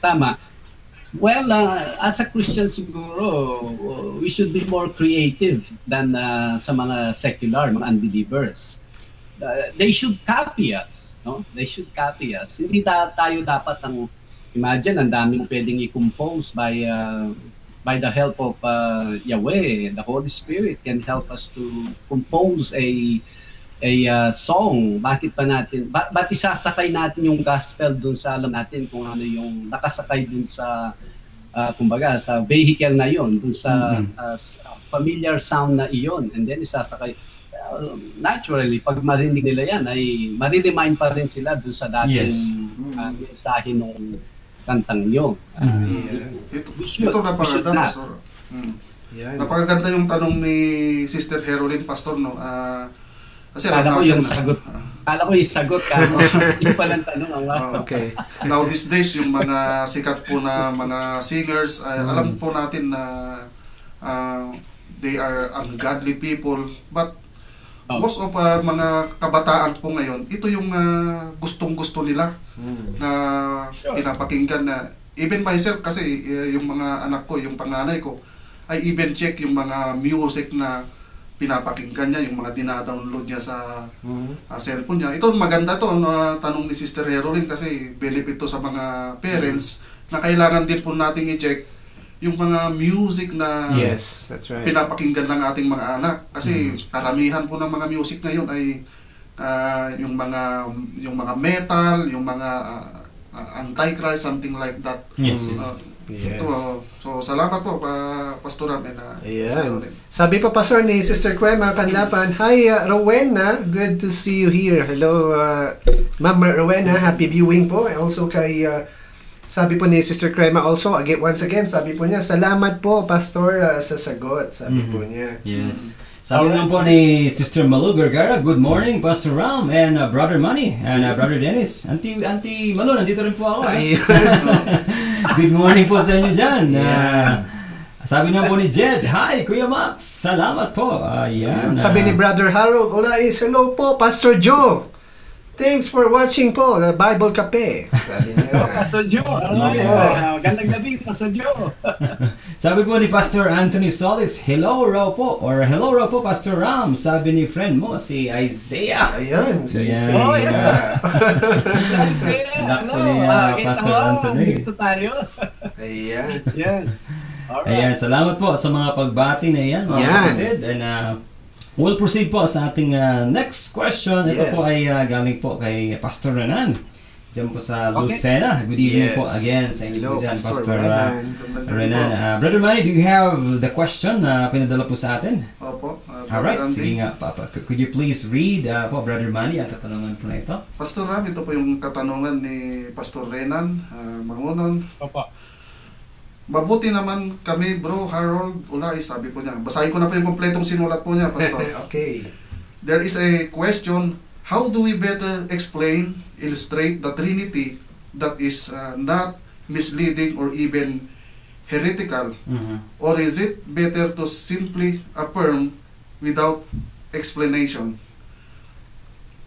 Tama. Well, as a Christian siguro, we should be more creative than sa mga secular, mga unbelievers. They should copy us, no? They should copy us. Hindi tayo dapat imagine, ang daming pwedeng i-compose by the help of Yahweh. The Holy Spirit can help us to compose a song. Bakit pa natin, ba't isasakay natin yung gospel dun sa alam natin kung ano yung nakasakay dun sa kumbaga sa vehicle na yon, dun sa familiar sound na iyon, and then isasakay naturally pag marinig nila yan ay mariremind pa rin sila dun sa dating mensahe nung kantang yun. Ito napakaganda, Pastor. Napakaganda yung tanong ni Sister Herolyn, Pastor, no? Kasi Kala ko yung sagot ka. Yung palang tanong. Okay. Now these days, yung mga sikat po na mga singers, alam po natin na they are ungodly people. But most of mga kabataan po ngayon, ito yung gustong-gusto nila na pinapakinggan na. Even myself kasi, yung mga anak ko, yung panganay ko, I even check yung mga music na pinapakinggan niya, yung mga dinadownload niya sa cellphone niya. Ito maganda to, tanong ni Sister Herolyn kasi benefit to sa mga parents na kailangan din po nating i-check yung mga music na pinapakinggan ng ating mga anak. Kasi karamihan po ng mga music ngayon ay yung mga metal, yung mga antichrist, something like that. So salamat po Pastor Ram and Sabi pa Pastor ni Sister Crema Kanlapan, hi Rowena, good to see you here. Hello Ma'am Rowena, happy viewing po. Also kay sabi po ni Sister Crema also, once again, sabi po niya, salamat po Pastor sa sagot, sabi po niya. Yes. Sabi naman po ni Sister Malu Vergara, good morning Pastor Ram and Brother Manny and Brother Dennis. Auntie Malu, nandito rin po ako. Good morning po sa inyo dyan. Sabi na po ni Jed, hi Kuya Max, salamat po. Ayan. Sabi ni Brother Harold Olais, hello po, Pastor Joe. Thanks for watching po, the Bible Cafe. Sabi niya. Pastor Joe. Yeah. Gandang gabi, Pastor Joe. Sabi po ni Pastor Anthony Solis, hello raw po, or hello raw po Pastor Ram. Sabi ni friend mo, si Isaiah. Ayan, sa Yeah. isa. Oh, yeah. Anak po ni Pastor Anthony. Dito tayo. Ayan. Yes. Ayan, salamat po sa mga pagbati na yan, mga Yan. kapatid. And we'll proceed po sa ating next question. Ito Yes. po ay galing po kay Pastor Renan. Diyan po sa Okay. Lucena. Good evening Yes. po again sa inyo po Hello, dyan, Pastor Pastor Renan. Renan. Brother Manny, do you have the question na pinadala po sa atin? Opo. Alright, Brother sige Randy. nga, Papa. Could you please read po, Brother Manny, ang katanungan po na ito? Pastor Ram, ito po yung katanungan ni Pastor Renan Mangunon. Opo. Mabuti naman kami, Bro Harold Ulay, sabi po niya. Basahin ko na po yung kompletong sinulat po niya, Pastor. Okay. There is a question, how do we better explain, illustrate the Trinity that is not misleading or even heretical? Or is it better to simply affirm without explanation?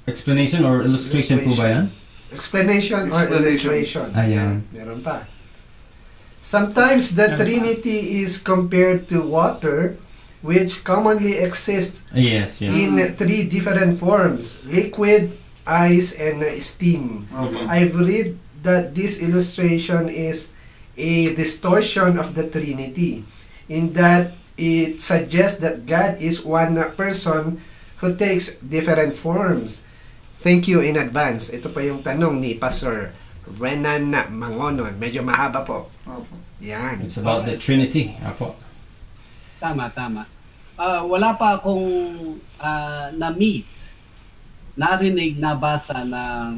Explanation or illustration po ba yan? Explanation or Explanation. illustration. Ayan. Meron pa. Sometimes the Trinity is compared to water, which commonly exists Yes, yes. in three different forms: liquid, ice, and steam. Okay. I've read that this illustration is a distortion of the Trinity, in that it suggests that God is one person who takes different forms. Thank you in advance. Ito pa yung tanong ni Pastor Renan Mangonon. Medyo mahaba po. Opo. Yan. It's about the Trinity. Apo. Tama. Wala pa akong na-meet, narinig, nabasa na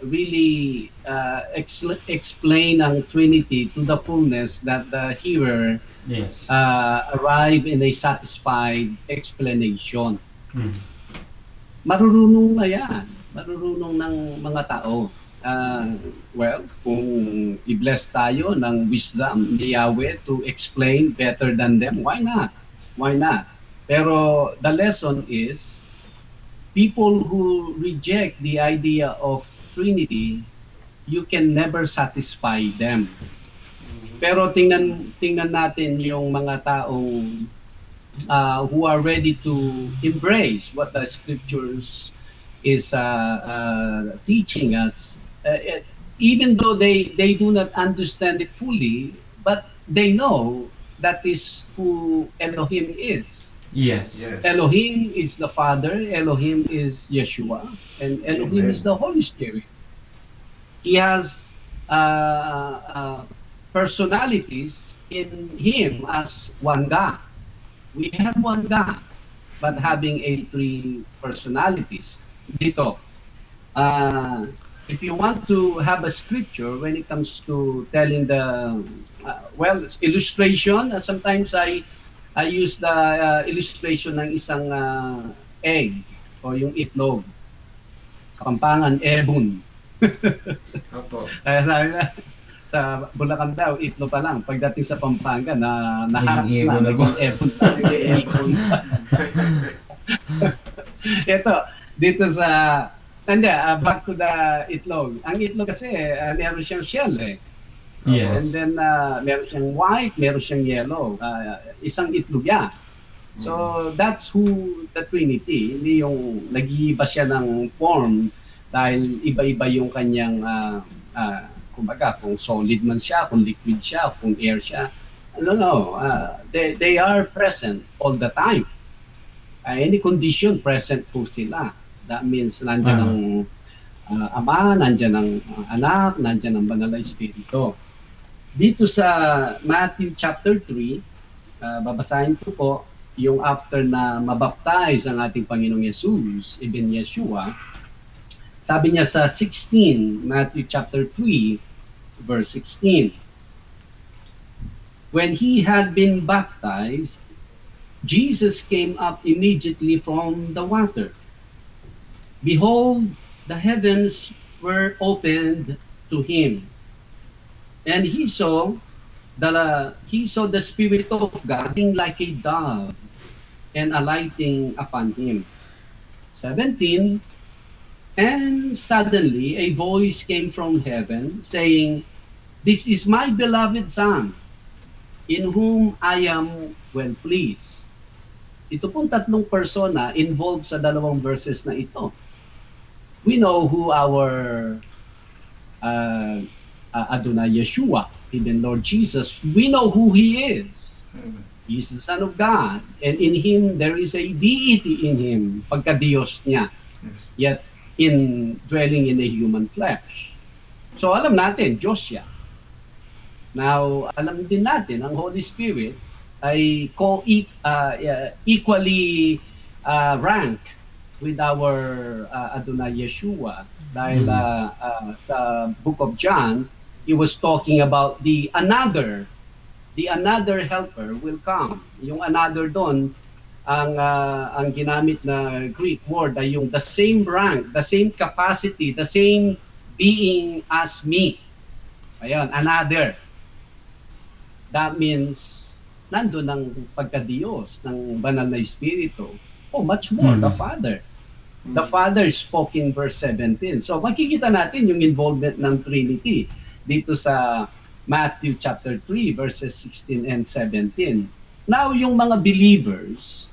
really explain ang Trinity to the fullness that the hearer Yes. arrive in a satisfied explanation. Mm. Marurunong na yan. Marurunong ng mga tao. Well, kung i-bless tayo ng wisdom ni Yahweh to explain better than them, why not? Why not? Pero the lesson is, people who reject the idea of Trinity, you can never satisfy them. Pero tingnan natin yung mga taong who are ready to embrace what the scriptures is teaching us, even though they do not understand it fully, but they know that is who Elohim is. Yes. Elohim is the Father, Elohim is Yeshua, and Elohim Amen. is the Holy Spirit. He has personalities in Him as one God. We have one God, but having three personalities. Dito, if you want to have a scripture when it comes to telling the, it's illustration, sometimes I use the illustration ng isang egg o yung itlog. Sa Pampangan, ebon. Opo. Kaya sabi na, sa Bulacan daw, itlog pa lang. Pagdating sa Pampanga, naharas Naging na. ebon na po. Naging ebon. Nag-e-ebon. Ito, dito sa, back to the itlog. Ang itlog kasi, meron siyang shell eh. Yes. And then, meron siyang white, meron siyang yellow. Isang itlog yan. So, that's who the Trinity. Hindi yung nag-iiba siya ng form dahil iba-iba yung kanyang, kumbaga, kung solid man siya, kung liquid siya, kung air siya. No. They are present all the time. Any condition, present po sila. That means nandiyan ang Ama, nandiyan ang Anak, nandiyan ang Banal na Espiritu. Dito sa Matthew chapter 3, babasahin ko po yung after na mabaptize ang ating Panginoong Jesus, even Yeshua. Sabi niya sa 16, Matthew chapter 3, verse 16. When he had been baptized, Jesus came up immediately from the water. Behold, the heavens were opened to him. And he saw he saw the Spirit of God being like a dove and alighting upon him. 17, and suddenly a voice came from heaven saying, "This is my beloved Son, in whom I am well pleased." Ito pong tatlong persona involved sa dalawang verses na ito. We know who our Adonai Yeshua, even Lord Jesus, we know who He is. He is the Son of God, and in Him there is a deity in Him, pagka-Diyos niya, yet dwelling in a human flesh. So alam natin, Diyos siya. Now, alam din natin, ang Holy Spirit ay equally ranked with our Adonai Yeshua. Dahil sa Book of John, he was talking about the another helper will come. Yung another doon, ang ginamit na Greek word ay yung the same rank, the same capacity, the same being as me. Ayan, another. That means nandun ang pagka-Diyos ng banal na Espiritu. Oh, much more, the Father. The Father spoke in verse 17. So makikita natin yung involvement ng Trinity dito sa Matthew chapter 3 verses 16 and 17. Now yung mga believers,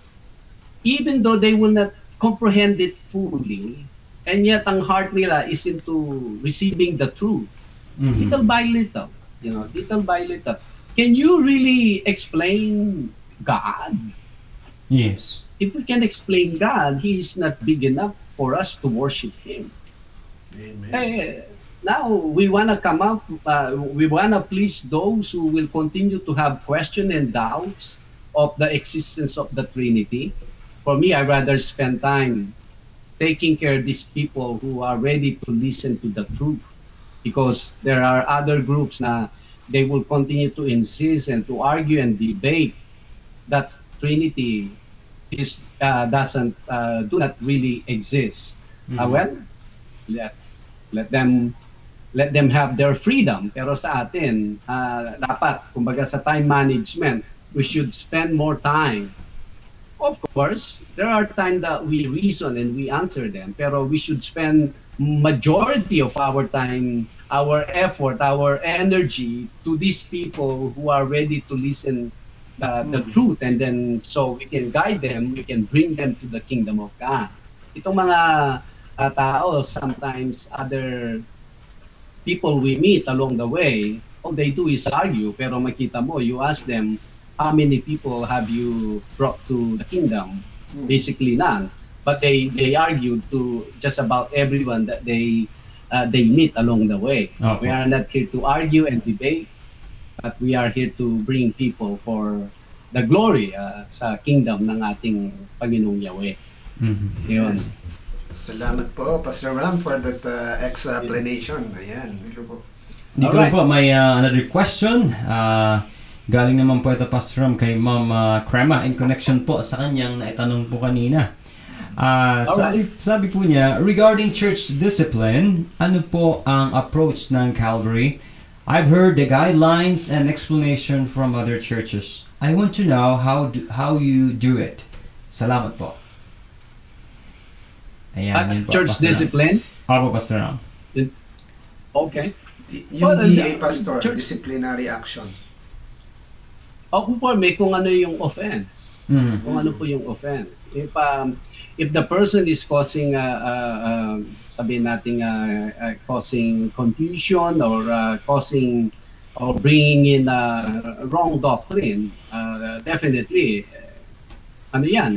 even though they will not comprehend it fully, and yet ang heart nila is into receiving the truth, little by little, little by little. Can you really explain God? Yes. If we can explain God, He is not big enough for us to worship Him. Amen. Now, we want to come up, we want to please those who will continue to have questions and doubts of the existence of the Trinity. For me, I'd rather spend time taking care of these people who are ready to listen to the truth. Because there are other groups na they will continue to insist and to argue and debate that Trinity is do not really exist. Well, let them have their freedom. Pero sa atin, dapat, kumbaga sa time management, we should spend more time. Of course, there are times that we reason and we answer them, pero we should spend majority of our time, our effort, our energy to these people who are ready to listen the truth, and then so we can guide them, we can bring them to the kingdom of God. Itong mga tao, sometimes other people we meet along the way, all they do is argue, pero makita mo, you ask them, how many people have you brought to the kingdom? Basically none. But they argue to just about everyone that they meet along the way. Okay. We are not here to argue and debate, but we are here to bring people for the glory sa kingdom ng ating Panginoong Yahweh. Yun. Salamat po, Pastor Ram, for that explanation. Ayan. Thank you po. Dito Alright. po, may another question. Galing naman po ito, Pastor Ram, kay Ma'am Crema, in connection po sa kanyang naitanong po kanina. Sabi po niya, regarding church discipline, ano po ang approach ng Calvary? I've heard the guidelines and explanation from other churches. I want to know how you do it. Salamat po. Ayan, yun po, Church Pastor Ram. discipline? Opo, Pastor Ram. Okay. Yung Well, DA, Pastor, church- disciplinary action. O conforme kung ano yung offense. Kung ano po yung offense. If the person is causing sabihin natin causing confusion or causing or bringing in wrong doctrine, definitely ano yan,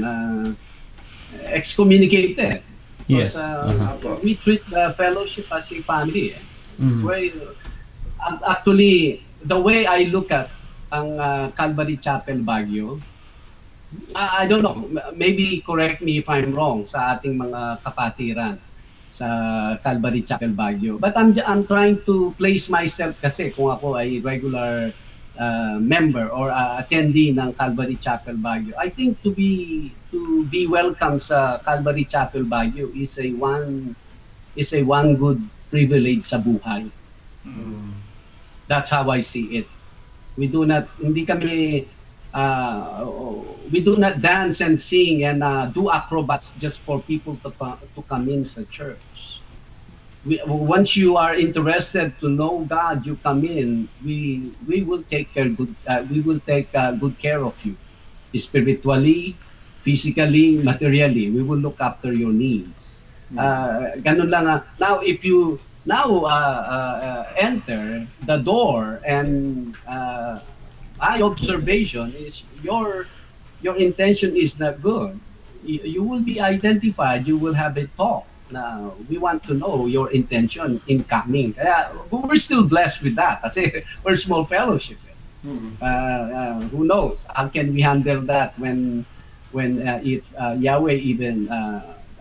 excommunicated. Yes. Because, we treat the fellowship as a family. Well, actually, the way I look at ang Calvary Chapel Baguio, I don't know, maybe correct me if I'm wrong sa ating mga kapatiran sa Calvary Chapel Baguio. But I'm trying to place myself kasi kung ako ay regular member or attendee ng Calvary Chapel Baguio. I think to be welcome sa Calvary Chapel Baguio is a one good privilege sa buhay. That's how I see it. hindi kami, we do not dance and sing and do acrobats just for people to come in sa church. Once you are interested to know God, you come in. We will take good care of you, spiritually, physically, materially. We will look after your needs. Ganun lang. Now, if you enter the door and my observation is your intention is not good. You will be identified. You will have a talk. Now, we want to know your intention in coming. Kaya we're still blessed with that kasi we're small fellowship. Who knows? How can we handle that when if Yahweh even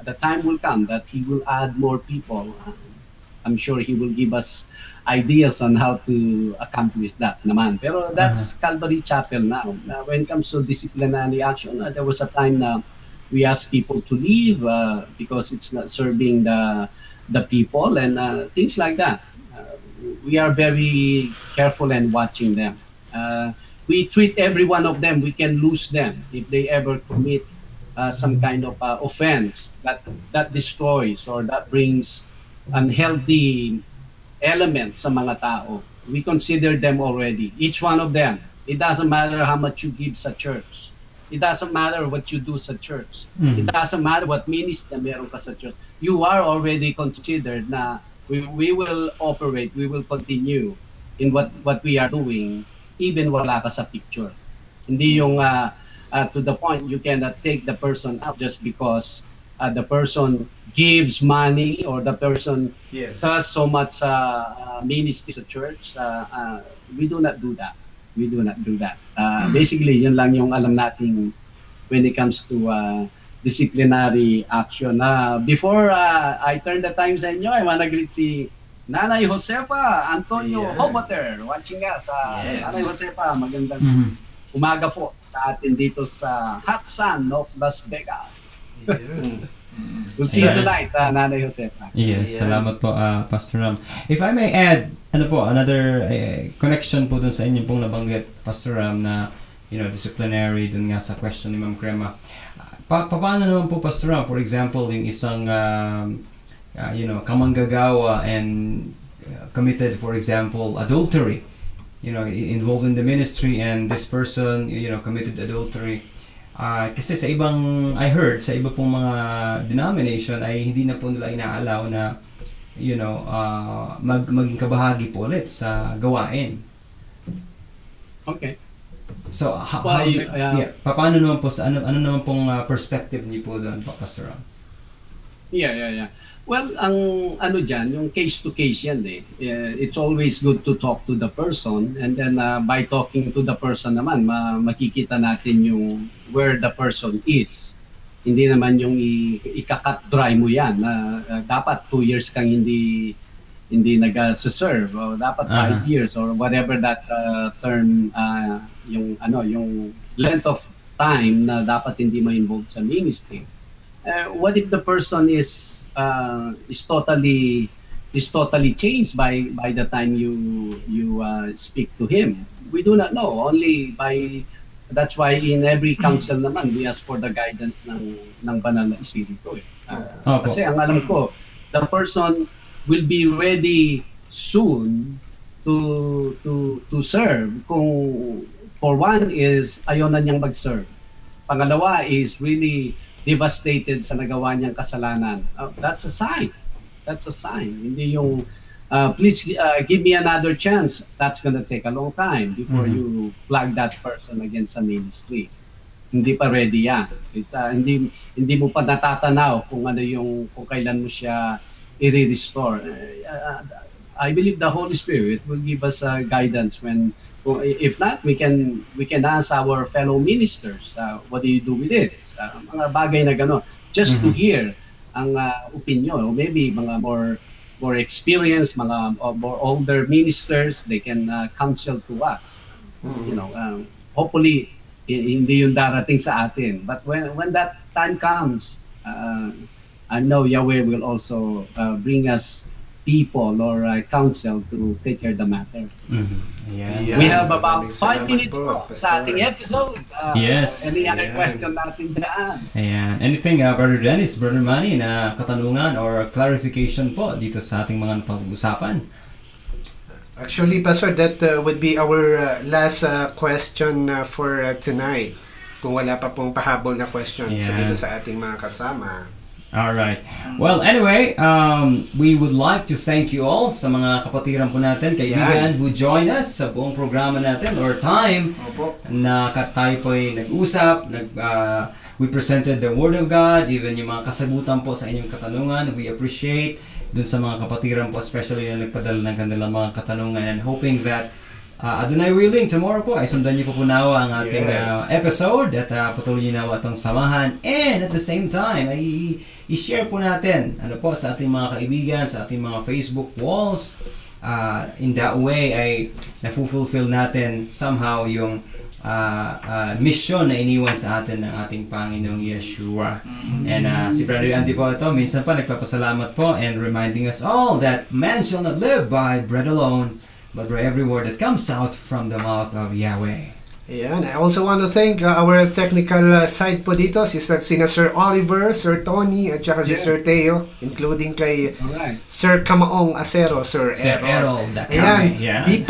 the time will come that He will add more people. I'm sure He will give us ideas on how to accomplish that naman. Pero that's Calvary Chapel now. When it comes to disciplinary action, there was a time na we ask people to leave because it's not serving the people and things like that. We are very careful and watching them. We treat every one of them. We can lose them if they ever commit some kind of offense that destroys or that brings unhealthy elements sa mga tao. We consider them already. Each one of them. It doesn't matter how much you give sa church. It doesn't matter what you do sa church. It doesn't matter what ministry meron ka sa church. You are already considered na we will operate, we will continue in what we are doing even wala ka sa picture. Hindi yung to the point you cannot take the person out just because the person gives money or the person does so much ministry sa church. We do not do that. We do not do that. Basically, yun lang yung alam natin when it comes to disciplinary action. Before I turn the time sa inyo, I wanna greet si Nanay Josefa Antonio Hoboter, watching us. Nanay Josefa, magandang umaga po sa atin dito sa hot sun of Las Vegas. We'll see you tonight, Nanay Josefa. Yes, salamat po, Pastor Ram. If I may add, another connection po dun sa inyo pong nabanggit, Pastor Ram, na, disciplinary, dun nga sa question ni Ma'am Crema. Paano naman po, Pastor Ram, for example, yung isang, kamanggagawa and committed, for example, adultery, involved in the ministry, and this person, committed adultery. Kasi sa ibang, I heard, sa iba pong mga denomination ay hindi na po nila inaalaw na, maging kabahagi po ulit sa gawain. Okay. So, paano naman po, ano naman pong perspective niyo po doon, Pastor Ram? Yeah. Well, ang dyan, yung case to case yan eh. It's always good to talk to the person and then by talking to the person naman, makikita natin yung where the person is. Hindi naman yung ika-cut dry mo yan. Dapat 2 years kang hindi nag-serve o dapat 5 years or whatever that term, yung length of time na dapat hindi ma-involve sa ministry. What if the person is totally changed by the time you speak to him? We do not know. That's why in every council naman we ask for the guidance ng banal na espiritu. Kasi ang alam ko, the person will be ready soon to serve. Kung for one is ayaw na niyang mag-serve. Pangalawa is really devastated sa nagawa niyang kasalanan. That's a sign. That's a sign. Hindi yung, please give me another chance. That's gonna take a long time before you flag that person against a ministry. Hindi pa ready yan. It's, hindi mo pa natatanaw kung kung kailan mo siya i-restore. I believe the Holy Spirit will give us guidance when. If not, we can ask our fellow ministers, what do you do with it? Mga bagay na gano'n. Just to hear ang opinion, or maybe mga more experienced, mga more older ministers, they can counsel to us. Hopefully, hindi yung darating sa atin. But when that time comes, I know Yahweh will also bring us people or council to take care of the matter. Yeah. Yeah. We have about Maraming 5 salamat minutes po, po Pastor. sa ating episode. Yes. Any other Ayan. question natin dyan? Ayan. Anything, Brother Dennis, Brother Manny, na katanungan or clarification po dito sa ating mga pag-usapan? Actually, Pastor, that would be our last question for tonight. Kung wala pa pong pahabol na questions Yeah. dito sa ating mga kasama. Alright. Well, anyway, we would like to thank you all sa mga kapatiran po natin, kaibigan who join us sa buong programa natin or time Opo. na tayo po ay nag-usap, we presented the Word of God, even yung mga kasagutan po sa inyong katanungan. We appreciate dun sa mga kapatiran po, especially na nagpadala ng kanilang mga katanungan, and hoping that Adonai willing, tomorrow po ay sundan niyo po nawa ang ating Yes. episode at patuloy niyo nawa itong samahan, and at the same time ay i-share po natin po sa ating mga kaibigan, sa ating mga Facebook walls. In that way ay na-fulfill natin somehow yung mission na iniwan sa atin ng ating Panginoong Yeshua. And si Brother Andy po ito, minsan pa nagpapasalamat po and reminding us all that man shall not live by bread alone, but by every word that comes out from the mouth of Yahweh. Ayan. I also want to thank our technical side po dito, sina Sir Oliver, Sir Tony, at saka si Yeah. Sir Teo, including kay Alright. Sir Kamaong Acero, Sir Sir Errol. Errol, that Ayan, kami, yeah. be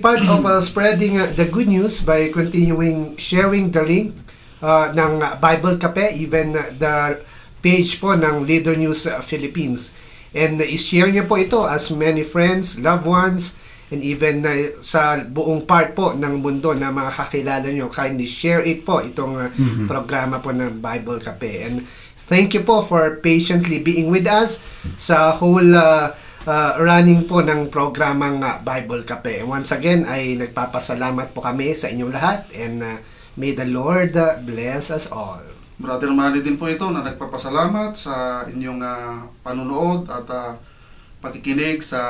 part of spreading the good news by continuing sharing the link ng Bible Cafe, even the page po ng Leader News Philippines. And i-share niyo po ito as many friends, loved ones, and even sa buong part po ng mundo na mga kakilala nyo, kindly share it po, itong programa po ng Bible Cafe. And thank you po for patiently being with us sa whole running po ng programang Bible Cafe. Once again, ay nagpapasalamat po kami sa inyong lahat, and may the Lord bless us all. Brother Manny din po ito na nagpapasalamat sa inyong panunood at pakikinig sa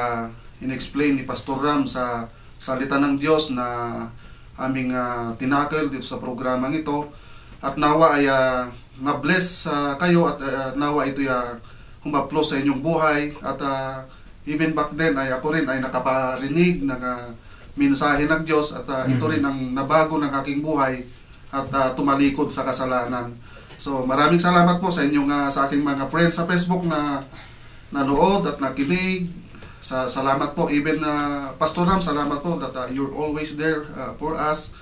in-explain ni Pastor Ram sa salita ng Diyos na aming tinakil dito sa programang ito. At nawa ay na-bless kayo at nawa ito humaplos sa inyong buhay. At even back then ay ako rin ay nakaparinig ng mensahe ng Diyos at ito rin ang nabago ng aking buhay at tumalikod sa kasalanan. So maraming salamat po sa inyong sa aking mga friends sa Facebook na nanood at nakinig. Salamat po, even Pastor Ram, salamat po that you're always there for us.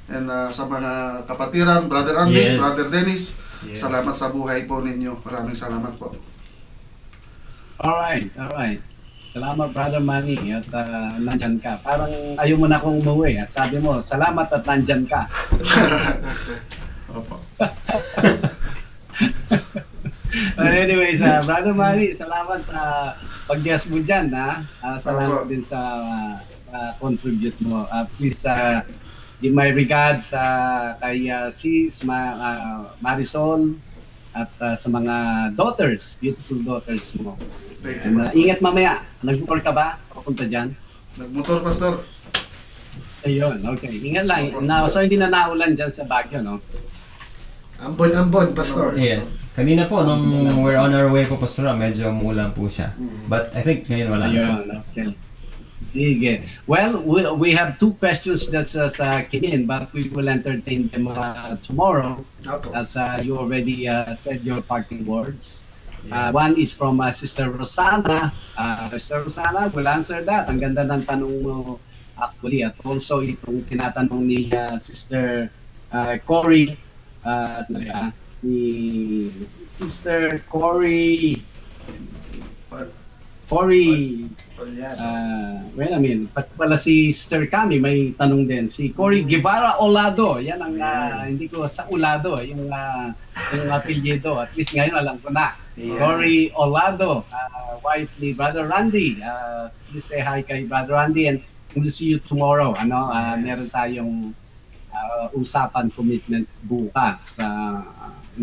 And sa mga kapatiran, Brother Andy, Yes. Brother Dennis, Yes. salamat sa buhay po ninyo. Maraming salamat po. Alright. Salamat, Brother Manny, at nandyan ka. Parang ayaw mo na akong umuwi. At sabi mo, salamat at nandyan ka. Opo. Anyways, Brother Manny, salamat sa pag-guest mo dyan. Salamat din sa contribute mo. Please give my regards kay Sis Marisol at sa mga daughters, beautiful daughters mo. Thank you, And, Pastor. ingat mamaya. Nag-tour ka ba? Papunta dyan? Nagmotor, Pastor. Ayun, okay. Ingat lang. So hindi na naulan dyan sa Baguio, no? Ambon, Pastor. Yes. Kanina po, nung we're on our way po, Pastor, medyo umulan po siya. But I think ngayon wala na po. Ayun, okay. Sige. Well, we have 2 questions that's sa kinin, but we will entertain them tomorrow, Opo. as you already said your parting words. One is from Sister Rosana. Sister Rosana will answer that. Ang ganda ng tanong mo actually. At also itong tinatanong ni Sister Cory. Ni Sister Cory. Well, I mean, pati pala si Sister Cami may tanong din. Si Cory Guevara Olado. Yan ang hindi ko sa Olado, yung apelyido. At least ngayon alam ko na. Yeah. Cory Olado, wife ni Brother Randy. Please say hi kay Brother Randy, and we'll see you tomorrow. Meron tayong usapan, commitment bukas.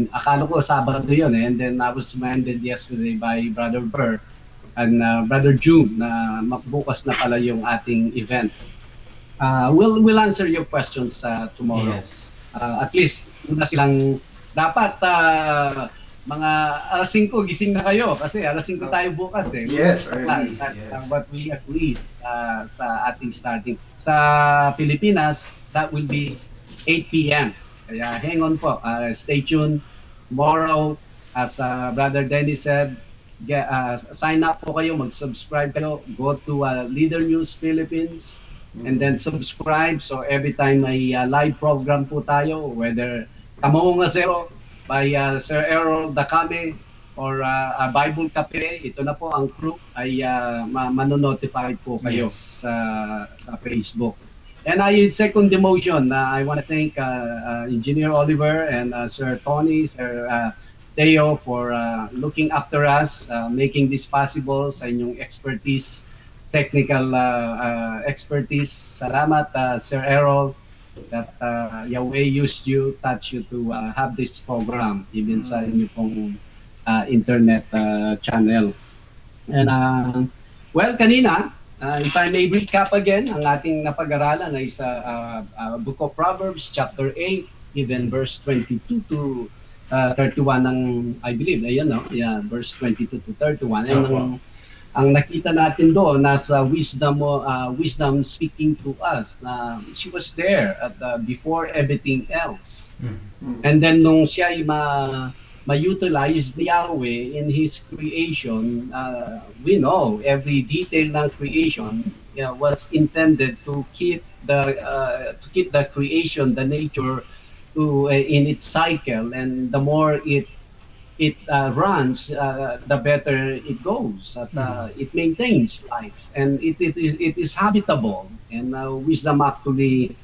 Akala ko Sabado yun, and then I was reminded yesterday by Brother Burr and Brother June na bukas na pala yung ating event. We'll answer your questions tomorrow. Yes. At least una silang dapat mga alas 5 gising na kayo kasi alas 5 tayo bukas eh. Yes, That's early. Yes. what we agreed sa ating starting. Sa Pilipinas, that will be 8 p.m. Kaya hang on po. Stay tuned. Tomorrow, as Brother Dennis said, sign up po kayo, mag-subscribe kayo, go to Leader News Philippines, and then subscribe. So every time may live program po tayo, whether Kamao nga Zero by Sir Errol Dacame or Bible Cafe, ito na po ang crew ay manonotify po kayo Yes. sa Facebook. And I second the motion. I want to thank Engineer Oliver and Sir Tony, Sir Teo for looking after us, making this possible sa inyong expertise, technical expertise. Salamat, Sir Errol, that Yahweh used you, touched you to have this program, even sa inyo pong internet channel. And well, kanina, if I may recap again, ang ating napag-aralan ay sa Book of Proverbs, chapter 8, even verse 22 to 31 ng, I believe, ayun, no? Yeah, verse 22 to 31. And ang nakita natin doon, nasa wisdom speaking to us, na she was there at before everything else. And then nung siya ay ma-utilize ni Yahweh in His creation, we know every detail ng creation was intended to keep the creation, the nature, to in its cycle, and the more it runs, the better it goes. At it maintains life, and it is habitable. And wisdom actually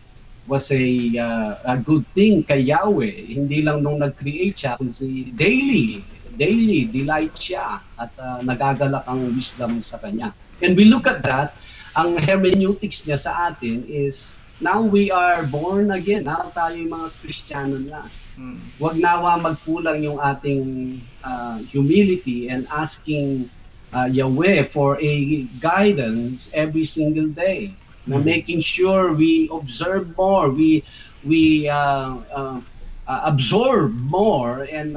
was a good thing kay Yahweh. Hindi lang nung nag-create siya, kundi daily delight siya at nagagalak ang wisdom sa kanya. And we look at that, ang hermeneutics niya sa atin is, now we are born again. Now tayo yung mga Kristiyano na. Wag nawa magkulang yung ating humility and asking Yahweh for a guidance every single day. Na making sure we observe more, we absorb more, and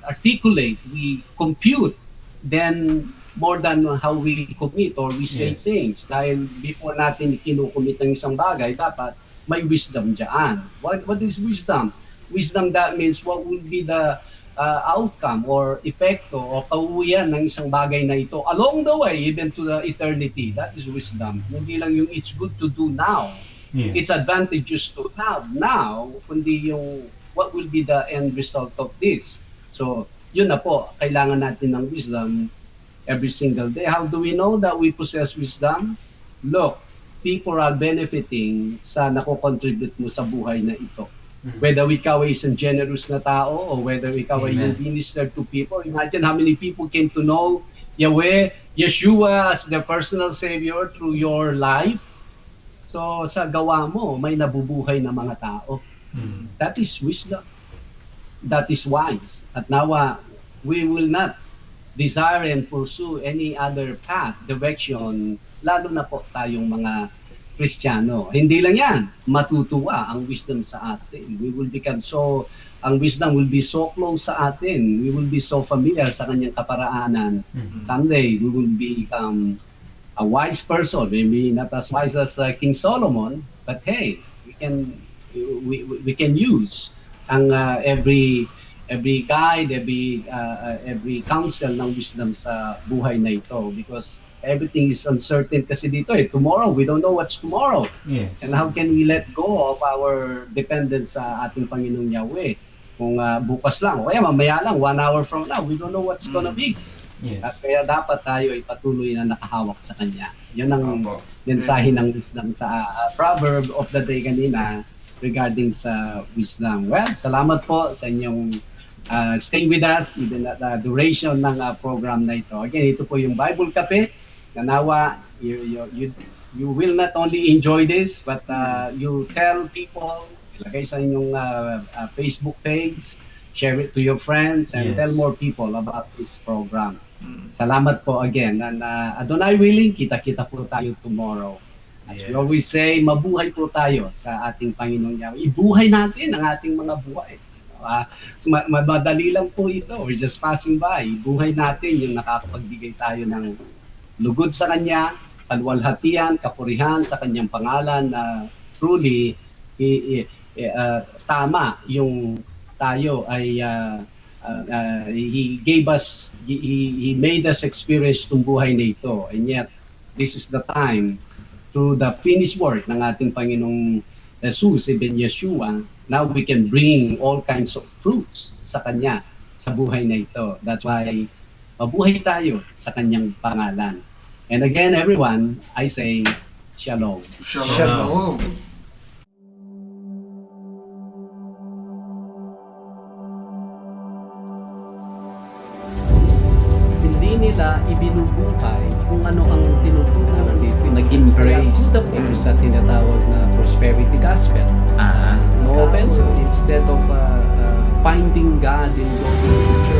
articulate, we compute then more than how we commit or we say Yes. things. Dahil before natin kinukumit ng isang bagay, dapat may wisdom dyan. What is wisdom? Wisdom, that means what will be the outcome or epekto o pauwian ng isang bagay na ito along the way, even to the eternity. That is wisdom. Hindi lang yung it's good to do now. Yes. It's advantageous to have now, kundi yung what will be the end result of this. So, yun na po, kailangan natin ng wisdom every single day. How do we know that we possess wisdom? Look, people are benefiting sa nako-contribute mo sa buhay na ito. Whether ikaw ay isang generous na tao or whether ikaw ay Amen. minister to people. Imagine how many people came to know Yahweh, Yeshua as their personal Savior through your life. So sa gawa mo, may nabubuhay na mga tao. That is wisdom. That is wise. At nawa, we will not desire and pursue any other path, direction, lalo na po tayong mga Kristiyano. Hindi lang yan, matutuwa ang wisdom sa atin. We will become so, ang wisdom will be so close sa atin. We will be so familiar sa kanyang kaparaanan. Someday, we will become a wise person. Maybe not as wise as King Solomon, but hey, we can use ang every guide, every counsel ng wisdom sa buhay na ito, because everything is uncertain kasi dito eh. Tomorrow, we don't know what's tomorrow. Yes. And how can we let go of our dependence sa ating Panginoong Yahweh? Kung bukas lang, o kaya mamaya lang, 1 hour from now, we don't know what's gonna be. At Yes. kaya dapat tayo ay patuloy na nakahawak sa Kanya. Yun ang Opo. mensahe ng wisdom sa proverb of the day kanina regarding sa wisdom. Well, salamat po sa inyong stay with us even at the duration ng program na ito. Again, ito po yung Bible Cafe. Nanawa, you will not only enjoy this, but you tell people, ilagay sa inyong Facebook page, share it to your friends, and Yes. tell more people about this program. Salamat po again. And Adonai willing, kita-kita po tayo tomorrow. As we Yes. always say, mabuhay po tayo sa ating Panginoong Yahweh. Ibuhay natin ang ating mga buhay. Madali lang po ito. We're just passing by. Buhay natin yung nakapagbigay tayo ng lugod sa Kanya, kalwalhatian, kapurihan sa Kanyang pangalan na truly tama yung tayo ay He gave us, He made us experience itong buhay na ito. And yet, this is the time through the finished work ng ating Panginoong Jesus, even Yeshua, now we can bring all kinds of fruits sa Kanya, sa buhay na ito. That's why, mabuhay tayo sa Kanyang pangalan. And again, everyone, I say, Shalom. Shalom. Shalom. Hindi nila ibinubuhay kung ano ang tinutunan dito. Nag-embrace ito sa tinatawag na prosperity gospel. No offense, instead of finding God in going to church,